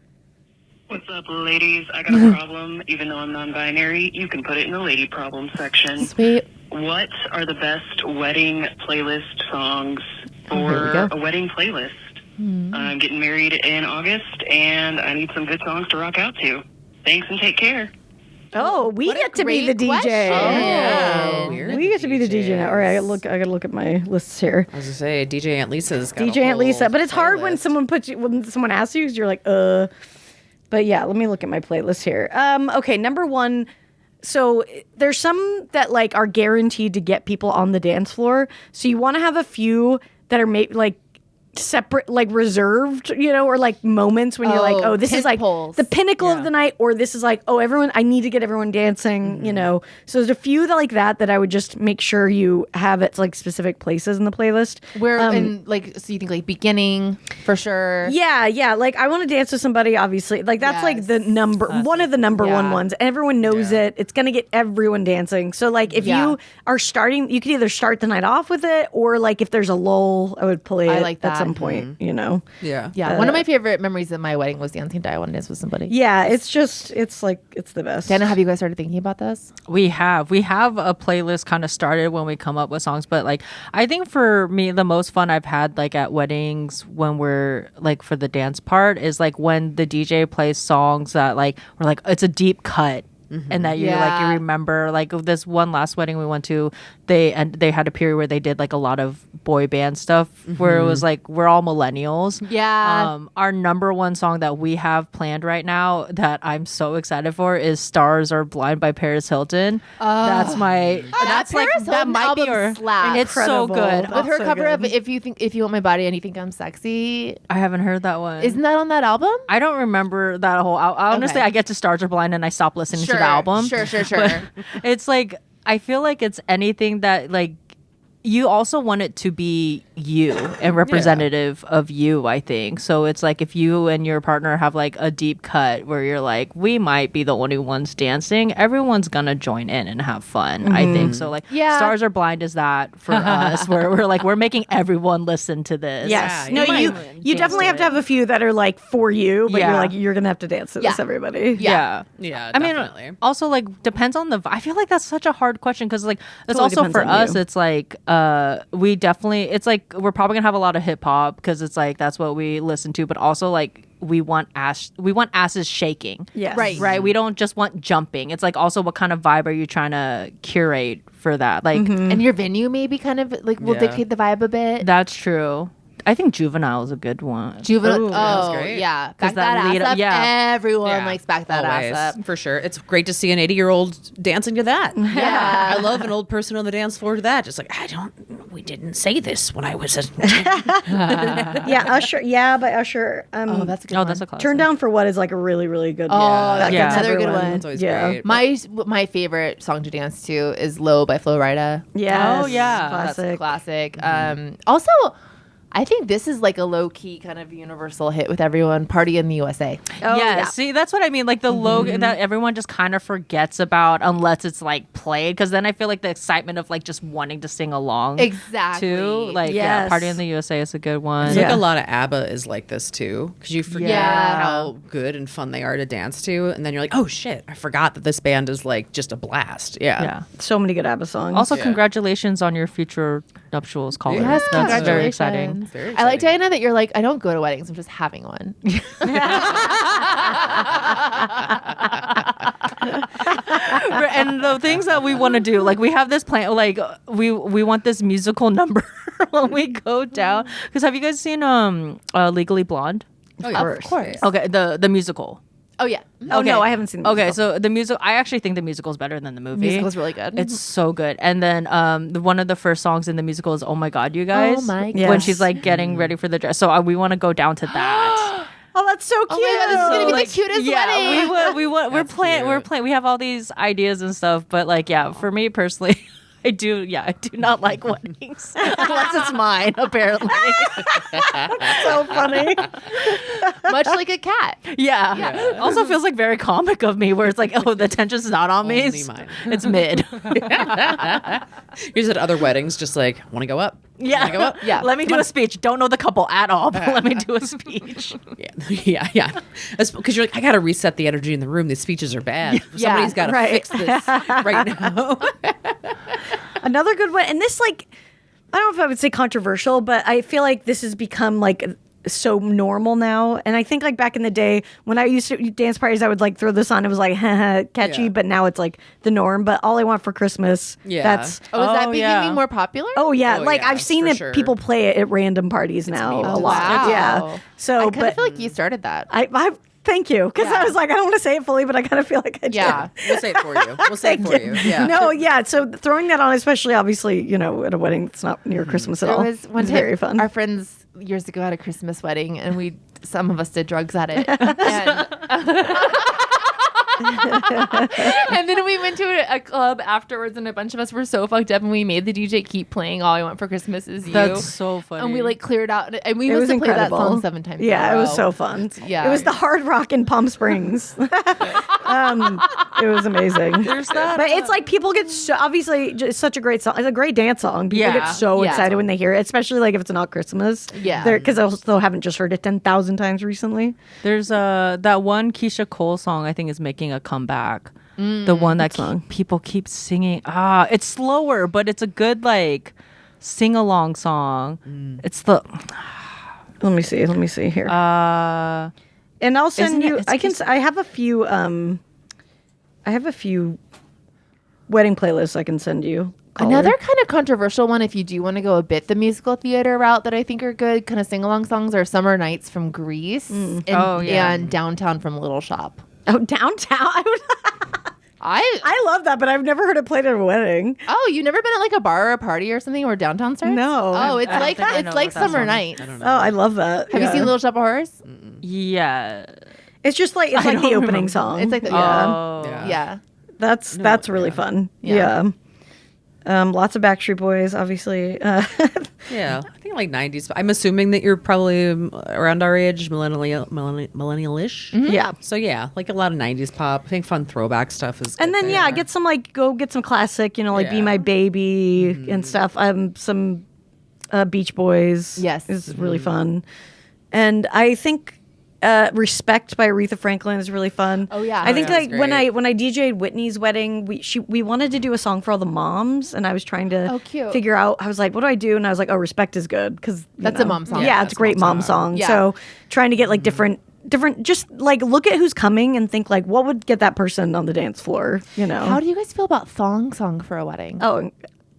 What's up, ladies? I got a problem. Even though I'm non-binary, you can put it in the lady problem section. Sweet. What are the best wedding playlist songs here we for go. a wedding playlist? I'm getting married in August, and I need some good songs to rock out to. Thanks, and take care. Oh, we What a get to be the great DJ. question. Yeah. We're We get to be the DJ now. All right, I gotta look at my lists here. I was gonna say DJ Aunt Lisa's got DJ a Aunt Lisa, whole but it's hard when playlist. when someone asks you, 'cause you're like, But yeah, let me look at my playlist here. Okay, number 1. So there's some that like are guaranteed to get people on the dance floor. So you want to have a few that are like separate, like reserved, or like moments when you're like, oh, this is like tentpoles. the pinnacle of the night, or this is like, oh, I need to get everyone dancing, So there's a few like that I would just make sure you have at like specific places in the playlist. Where and like, so you think like beginning for sure. Yeah. Like I want to dance with somebody, obviously. Like that's like the one of the number one Yeah. ones. Everyone knows it. It's gonna get everyone dancing. So like if Yeah. you are starting, you can either start the night off with it, or like if there's a lull, I would play it like at that. some point. Yeah. Yeah. One of my favorite memories of my wedding was dancing to I Want to Dance with Somebody. Yeah, it's the best. Dana, have you guys started thinking about this? We have a playlist kind of started when we come up with songs, but like I think for me the most fun I've had like at weddings when we're like for the dance part is like when the DJ plays songs that like we're like it's a deep cut. And that you like you remember like this one last wedding we went to, they had a period where they did like a lot of boy band stuff where it was like we're all millennials. Yeah. Our number one song that we have planned right now that I'm so excited for is "Stars Are Blind" by Paris Hilton. That's my that's like Paris that Hilton might be album her. slaps. It's so Incredible. good. That's With her so cover good. of If You Want My Body and You Think I'm Sexy. I haven't heard that one. Isn't that on that album? I don't remember that whole. Honestly, Okay. I get to "Stars Are Blind" and I stop listening to the album. Sure. But it's like I feel like it's anything that like you also want it to be you and representative of you, I think. So it's like if you and your partner have like a deep cut where you're like, we might be the only ones dancing, everyone's gonna join in and have fun, I think. So like Yeah. "Stars Are Blind" is that for us where we're like we're making everyone listen to this. Yes. Yeah, No, you you might you definitely have to have a few that are like for you, but Yeah. you're gonna have to dance to this, Yeah. everybody. Yeah. Yeah. I mean, definitely. also like depends on the. I feel like that's such a hard question because like it's Totally also depends for on us. you. It's like we definitely. It's like we're probably gonna have a lot of hip hop because it's like that's what we listen to. But also like we want asses shaking. Yes. Right. We don't just want jumping. It's like also what kind of vibe are you trying to curate for that? Like And your venue maybe kind of like will Yeah. dictate the vibe a bit. that's true. I think "Juvenile" is a good one. Juvenile. Ooh, that was Oh, great. yeah. 'Cause Back that, that lead- ass up. yeah. Everyone Yeah, likes back that always, ass up. for sure. It's great to see an 80-year-old dancing to that. Yeah. I love an old person on the dance floor to that. Just like we didn't say this when I was a Yeah, Usher. Yeah, by Usher. Oh, that's a good Oh, one. that's a classic. Turn Down for What is like a really, really good. Oh, that's Yeah. another good Everyone. one. That's always Yeah. great. My favorite song to dance to is "Low" by Flo Rida. Yes. Oh, yeah. That's a Classic. classic. Also, I think this is like a low key kind of universal hit with everyone. "Party in the USA." Oh, yeah, yeah. see, that's what I mean. Like the logo that everyone just kind of forgets about unless it's like played. Because then I feel like the excitement of like just wanting to sing along. Exactly. Too. Like, Yes. "Party in the USA" is a good one. I feel like Yeah. a lot of ABBA is like this too, because you forget Yeah. how good and fun they are to dance to, and then you're like, oh shit, I forgot that this band is like just a blast. Yeah. Yeah. So many good ABBA songs. Also, Yeah. congratulations on your future nuptials, caller. Yes, That's very congratulations. exciting. Very I like exciting. Diana that you're like, I don't go to weddings. I'm just having one. And the things that we want to do, like we have this plan, like we want this musical number when we go down. Because have you guys seen Legally Blonde? Oh, yeah. Of course. Okay, the musical. Oh yeah, Oh no, I haven't seen the Okay, musical. so the musical, I actually think the musical is better than the movie. musical's really good. It's so good. And then one of the first songs in the musical is "Oh My God, You Guys." Oh my When Yes. she's like getting ready for the dress. So we want to go down to that. Oh, that's so cute. Oh my God, this is gonna be Like, the cutest wedding. we're That's playing. We're cute. playing. We have all these ideas and stuff, but like, yeah, for me personally, I do not like weddings unless it's mine, apparently. So funny. Much like a cat. Yeah. Also feels like very comic of me where it's like, oh, the attention's not on me. Only It's, mine. it's mid. Here's at other weddings, just like, want to go up? Yeah. Wanna go up? Yeah. Let me do a speech. Don't know the couple at all, but let me do a speech. Yeah. Because you're like, I got to reset the energy in the room. These speeches are bad. Somebody's got to right. fix this right now. Another good one, and this, like, I don't know if I would say controversial, but I feel like this has become like so normal now. And I think like back in the day when I used to dance parties, I would like throw this on. It was like catchy, Yeah. but now it's like the norm. But All I Want for Christmas, Yeah. that's Oh, is that Oh, becoming yeah. more popular? oh yeah, Oh, like yeah, I've seen for it. sure. People play it at random parties now me a all the lot. time. Yeah. Wow. So, I kind but of feel like you started that. I thank you, because Yeah. I was like, I don't want to say it fully, but I kind of feel like I did. Yeah. We'll say it for you. We'll say it for you. Yeah. No, yeah. So throwing that on, especially obviously, you know, at a wedding, it's not near Christmas at There all. was one it's time very fun. our friends years ago had a Christmas wedding, and some of us did drugs at it. And, and then we went to a club afterwards, and a bunch of us were so fucked up, and we made the DJ keep playing "All I Want for Christmas Is You." That's so funny. and we like cleared out, and we It must was have played that incredible. song 7 times. in a Yeah, it was row. so fun. Yeah. It was the Hard Rock in Palm Springs. It was amazing. There's that. But it's like people get so, obviously it's such a great song. It's a great dance song. People Yeah. get so Yeah. excited when they hear it, especially like if it's not Christmas. Yeah. Because they haven't just heard it 10,000 times recently. There's that one Keisha Cole song I think is making a comeback. The one that song? people keep singing. It's slower, but it's a good like sing along song. It's the Let me see here. uh And I'll send Isn't it- you. it's I have a few. I have a few wedding playlists I can send you. Another kind of controversial one, if you do want to go a bit the musical theater route, that I think are good kind of sing along songs are "Summer Nights" from Grease and "Downtown" from Little Shop. Oh, downtown. I love that, but I've never heard it played at a wedding. Oh, you never been at like a bar or a party or something where downtown starts? No. Oh, it's I don't like think I it's know like what that Summer song is. Nights. Oh, I love that. Have you seen Little Shop of Horrors? yeah. It's just like it's like the don't opening remember. song. It's like the Oh. yeah. That's really fun. Yeah. Lots of Backstreet Boys, obviously. Yeah, I think like 90s. I'm assuming that you're probably around our age, millennial-ish. Yeah. So yeah, like a lot of 90s pop. I think fun throwback stuff is. And good then there. get some go get some classic, like Be Yeah. My Baby and stuff. Some Beach Boys. Yes. is really fun. And I think Respect by Aretha Franklin is really fun. Oh, yeah. I think yeah, like that's when great. I DJ'd Whitney's wedding, we wanted to do a song for all the moms, and I was trying to Oh, cute. figure out. I was like, what do I do? And I was like, oh, Respect is good because That's a mom song. Yeah, Yeah, it's a great mom song. Yeah. So trying to get like different just like look at who's coming and think like what would get that person on the dance floor. How do you guys feel about thong song for a wedding? Oh,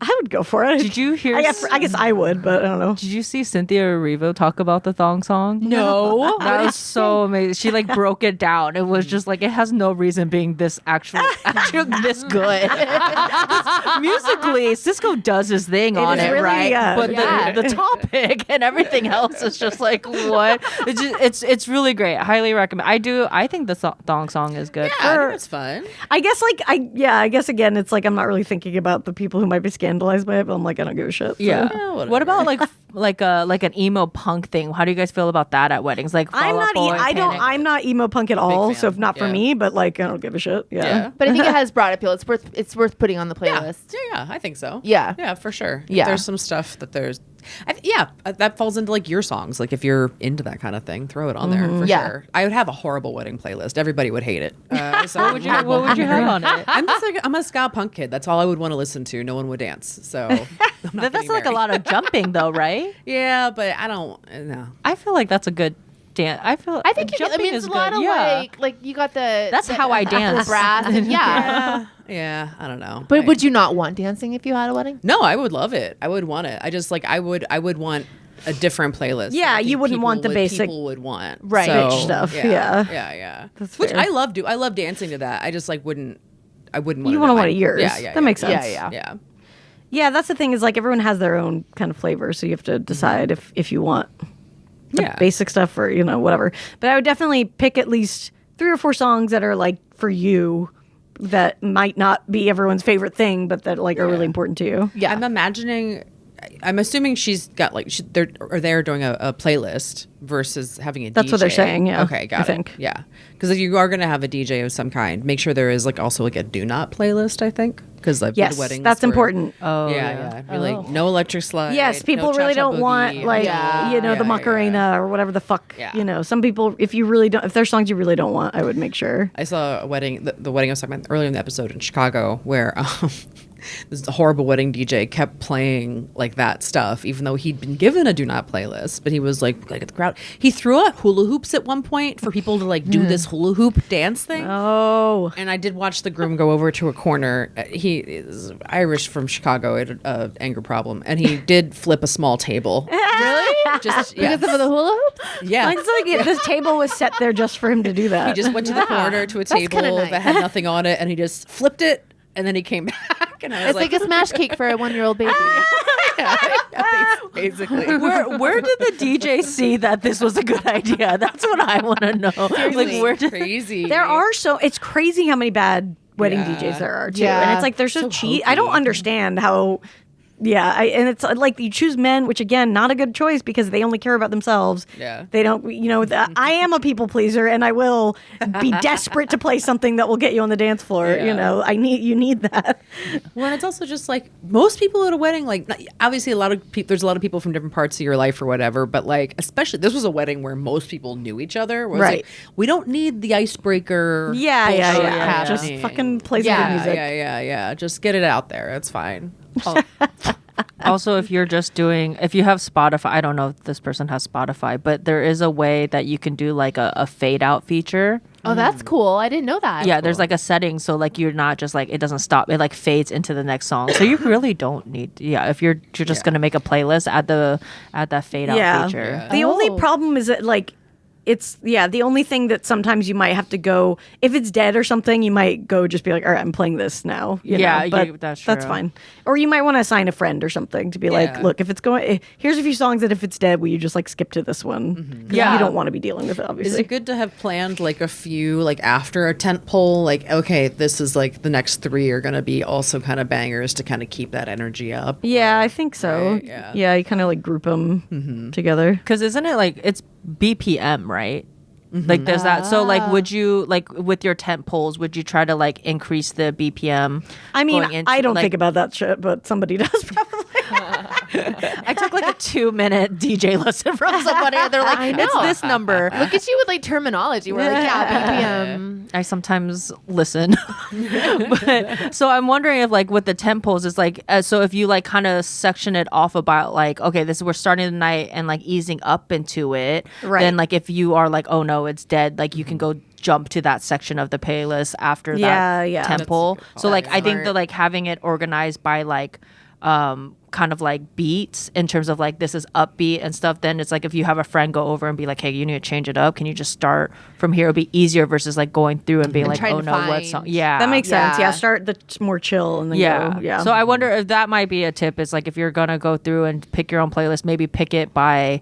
I would go for it. Did you hear I guess I would, but I don't know. Did you see Cynthia Erivo talk about the thong song? No. That was so amazing. She like broke it down. It was just like it has no reason being this actually this good. Musically, Cisco does his thing on is it, really, right? But Yeah. the topic and everything else is just like what? It's really great. I highly recommend. I think the thong song is good. Yeah, I think it's fun. I guess I guess again it's like I'm not really thinking about the people who might be scandalized by it, but I'm like I don't give a shit. So. Yeah. Yeah, whatever. What about like an emo punk thing? How do you guys feel about that at weddings? Like I'm Fall Out not. Boy, I'm Panic? not emo punk at all. fan. So if not for Yeah. me, but like I don't give a shit. Yeah. Yeah. But I think it has broad appeal. It's worth putting on the Yeah. playlist. Yeah, I think so. Yeah. Yeah, for sure. Yeah. There's some stuff that that falls into like your songs. Like if you're into that kind of thing, throw it on there for Yeah. sure. I would have a horrible wedding playlist. Everybody would hate it. So What would you have on it? I'm a ska punk kid. That's all I would want to listen to. No one would dance. So I'm not That's getting like a married. lot of jumping though, right? Yeah, but I don't know. I feel like that's a good dance. I think jumping it's is a lot good. of Yeah. like you got the That's how I dance. brass and yeah. Yeah, I don't know. But would you not want dancing if you had a wedding? No, I would love it. I would want it. I just I would want a different playlist. Yeah, that I think you wouldn't want the basic people would want. Right. So, bitch stuff. Yeah. Yeah. That's Which fair. I love I love dancing to that. I just wouldn't want You it want at one my- of yours. Yeah. That makes sense. Yeah. Yeah, that's the thing is like everyone has their own kind of flavor, so you have to decide if you want the Yeah. basic stuff or whatever. But I would definitely pick at least 3 or 4 songs that are like for you, that might not be everyone's favorite thing, but that like are really important to you. Yeah. I'm assuming she's got like they're doing a playlist versus having a DJ. That's what they're saying, yeah, Okay, got I it. think. Yeah. Because if you are going to have a DJ of some kind, make sure there is like also like a do not playlist, I think. Because I've been Yes, to weddings. that's where- important. Oh, Yeah. Be like, no electric slide. Yes, people no really cha-cha don't want boogie. like Yeah. you know the Yeah, Macarena yeah. or whatever the fuck. Yeah. You know, some people if there's songs you really don't want, I would make sure. I saw a wedding, the wedding I was talking about earlier in the episode in Chicago, where this horrible wedding DJ kept playing like that stuff, even though he'd been given a do not playlist. But he was like the crowd. He threw out hula hoops at one point for people to like do this hula hoop dance thing. Oh, And I did watch the groom go over to a corner. He is Irish from Chicago, had an anger problem, and he did flip a small table. Really? Just Because of the hula hoops? yeah. it's like this table was set there just for him to do that. He just went to the corner to a That's kinda table nice. that had nothing on it, and he just flipped it, and then he came back, and I was It's like a smash cake for a 1-year-old baby. basically. Where did the DJ see that this was a good idea? That's what I want to know. Like, where did crazy? it's crazy how many bad wedding Yeah. DJs there are too, Yeah. and it's like they're so cheap. I don't hokey. understand how. Yeah, and it's like you choose men, which again, not a good choice because they only care about themselves. Yeah. They don't, I am a people pleaser and I will be desperate to play something that will get you on the dance floor. Yeah. You need that. Well, and it's also just like most people at a wedding, like obviously there's a lot of people from different parts of your life or whatever, but like especially this was a wedding where most people knew each other. Where it's Right. like, we don't need the icebreaker. Yeah. bullshit Just happening. fucking play some Yeah, good music. Yeah. Just get it out there. It's fine. Also, if you have Spotify, I don't know if this person has Spotify, but there is a way that you can do like a fade out feature. Oh, that's cool. I didn't know that. Yeah, there's like a setting so like you're not just like it doesn't stop. It like fades into the next song. So you really don't need if you're just gonna make a playlist, add that fade out feature. Yeah. The only Oh. problem is that like the only thing that sometimes you might have to go if it's dead or something, you might go just be like, all right, I'm playing this now. Yeah, but that's that's true. fine. Or you might want to assign a friend or something to be like, Yeah. look, if it's going, here's a few songs that if it's dead, will you just like skip to this one? 'Cause Yeah. you don't want to be dealing with it, Is obviously. it good to have planned like a few like after a tent pole? Like, okay, this is like the next 3 are gonna be also kind of bangers to kind of keep that energy up. Yeah, I think so. Right, yeah. You kind of like group them together. Because isn't it like it's BPM, right? Like there's that. So like, would you like with your tent poles? Would you try to like increase the BPM? I mean, going into, I don't like- think about that shit, but somebody does probably. I took like a 2-minute DJ lesson from somebody, and they're like, I know. "It's this number." Look at you with like terminology. We're like, yeah, BPM. I sometimes listen, but so I'm wondering if like with the tempos, it's like so if you like kind of section it off about like okay, we're starting the night and like easing up into it, Right. Then like if you are like oh no, it's dead, like you can go jump to that section of the playlist after Yeah, that yeah. tempo. So like I think Smart. that like having it organized by like kind of like beats in terms of like this is upbeat and stuff, then it's like if you have a friend go over and be like hey you need to change it up, can you just start from here? It'll be easier versus like going through and being like trying oh to no what find- song. Yeah, That makes sense. Yeah. Yeah, start the more chill and then yeah. go. Yeah. So I wonder if that might be a tip. Is like if you're gonna go through and pick your own playlist, maybe pick it by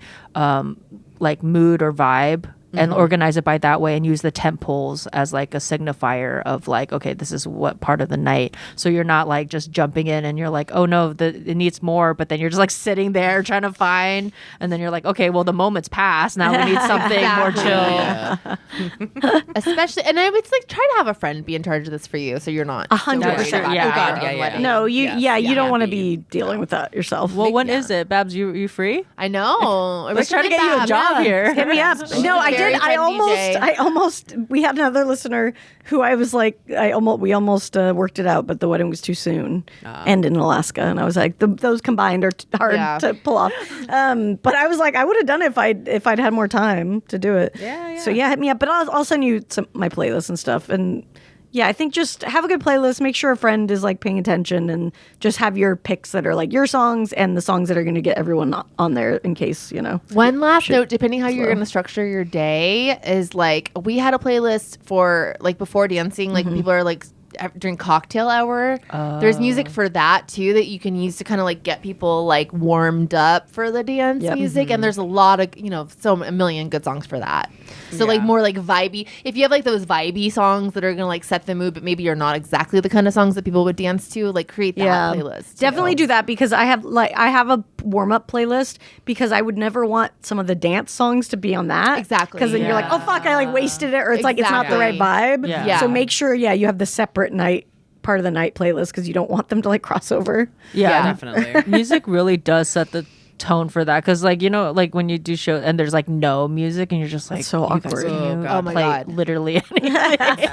like mood or vibe and organize it by that way and use the temp poles as like a signifier of like okay this is what part of the night, so you're not like just jumping in and you're like oh no it needs more, but then you're just like sitting there trying to find, and then you're like okay well the moment's passed, now we need something more Exactly. chill. Especially, and I would like try to have a friend be in charge of this for you, so you're not 100%. worried about Yeah. it. Oh, God, yeah, yeah. No, you Yes. you don't Yeah. want to be dealing with that yourself. Well, when is it, Babs? You free? I know. Let's try to get you a job here. Hit me up. No, I Very did. fun DJ. I almost. We had another listener who I was like, we almost worked it out, but the wedding was too soon, and in Alaska, and I was like, those combined are hard Yeah. to pull off. But I was like, I would have done it if I'd had more time to do it. Yeah. So yeah, hit me up. But I'll send you my playlist and stuff. And yeah, I think just have a good playlist. Make sure a friend is like paying attention, and just have your picks that are like your songs and the songs that are going to get everyone on there in case One last note, depending how you're going to structure your day, is like we had a playlist for like before dancing, like people are like during cocktail hour. There's music for that too that you can use to kind of like get people like warmed up for the dance music. And there's a lot of, a million good songs for that. So like more like vibey. If you have like those vibey songs that are gonna like set the mood, but maybe you're not exactly the kind of songs that people would dance to, like create that playlist. Definitely do that, because I have a warm up playlist, because I would never want some of the dance songs to be on that. Exactly. Because then you're like, oh fuck, I like wasted it, or it's like it's not the right vibe. Yeah. So make sure, you have the separate part of the night playlist, because you don't want them to like cross over. Yeah, Definitely. Music really does set the tone for that, because like like when you do shows and there's like no music and you're just like, so you guys, awkward. can you Oh, God. my play God. literally anything?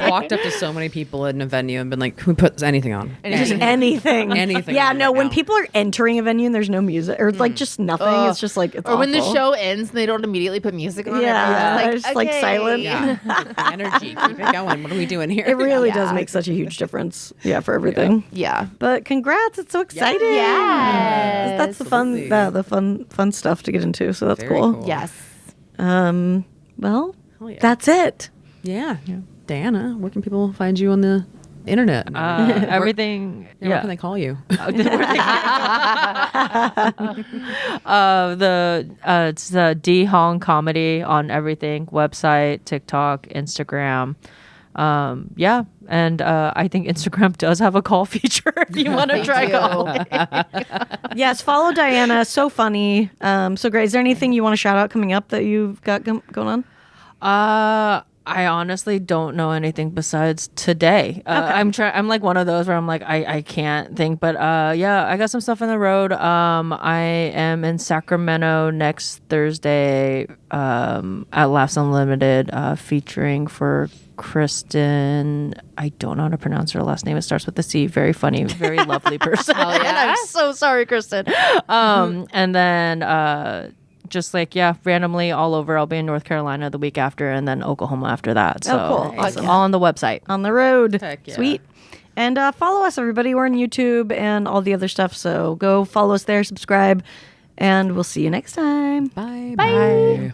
Walked up to so many people in a venue and been like, "Who puts anything on?" Just anything. Anything Yeah, on no, right when now. people are entering a venue and there's no music, or like just nothing, it's just like, it's Or when the awful. show ends and they don't immediately put music on. Yeah, everyone's just like silent. Yeah, energy. Keep it going. What are we doing here? It really does make such a huge difference. Yeah, for everything. Yeah. But congrats, it's so exciting. Yes. That's the fun, Absolutely. the fun stuff to get into. So that's Very cool. Yes. Well, Hell yeah. that's it. Yeah. Diana, where can people find you on the internet? Everything. Where can they call you? It's the D Hong Comedy on everything: website, TikTok, Instagram. And I think Instagram does have a call feature if you want to try do. calling. Yes, follow Diana. So funny. So great. Is there anything you want to shout out coming up that you've got going on? I honestly don't know anything besides today. I'm like one of those where I'm like, I can't think, but I got some stuff on the road. I am in Sacramento next Thursday at Laughs Unlimited, featuring for Kristen. I don't know how to pronounce her last name. It starts with a C. Very funny, very lovely person. Hell yeah. And I'm so sorry, Kristen. And then just like, randomly all over. I'll be in North Carolina the week after, and then Oklahoma after that. So cool. it's Awesome. all on the website. On the road. Heck yeah. Sweet. And follow us, everybody. We're on YouTube and all the other stuff. So go follow us there, subscribe, and we'll see you next time. Bye. Bye.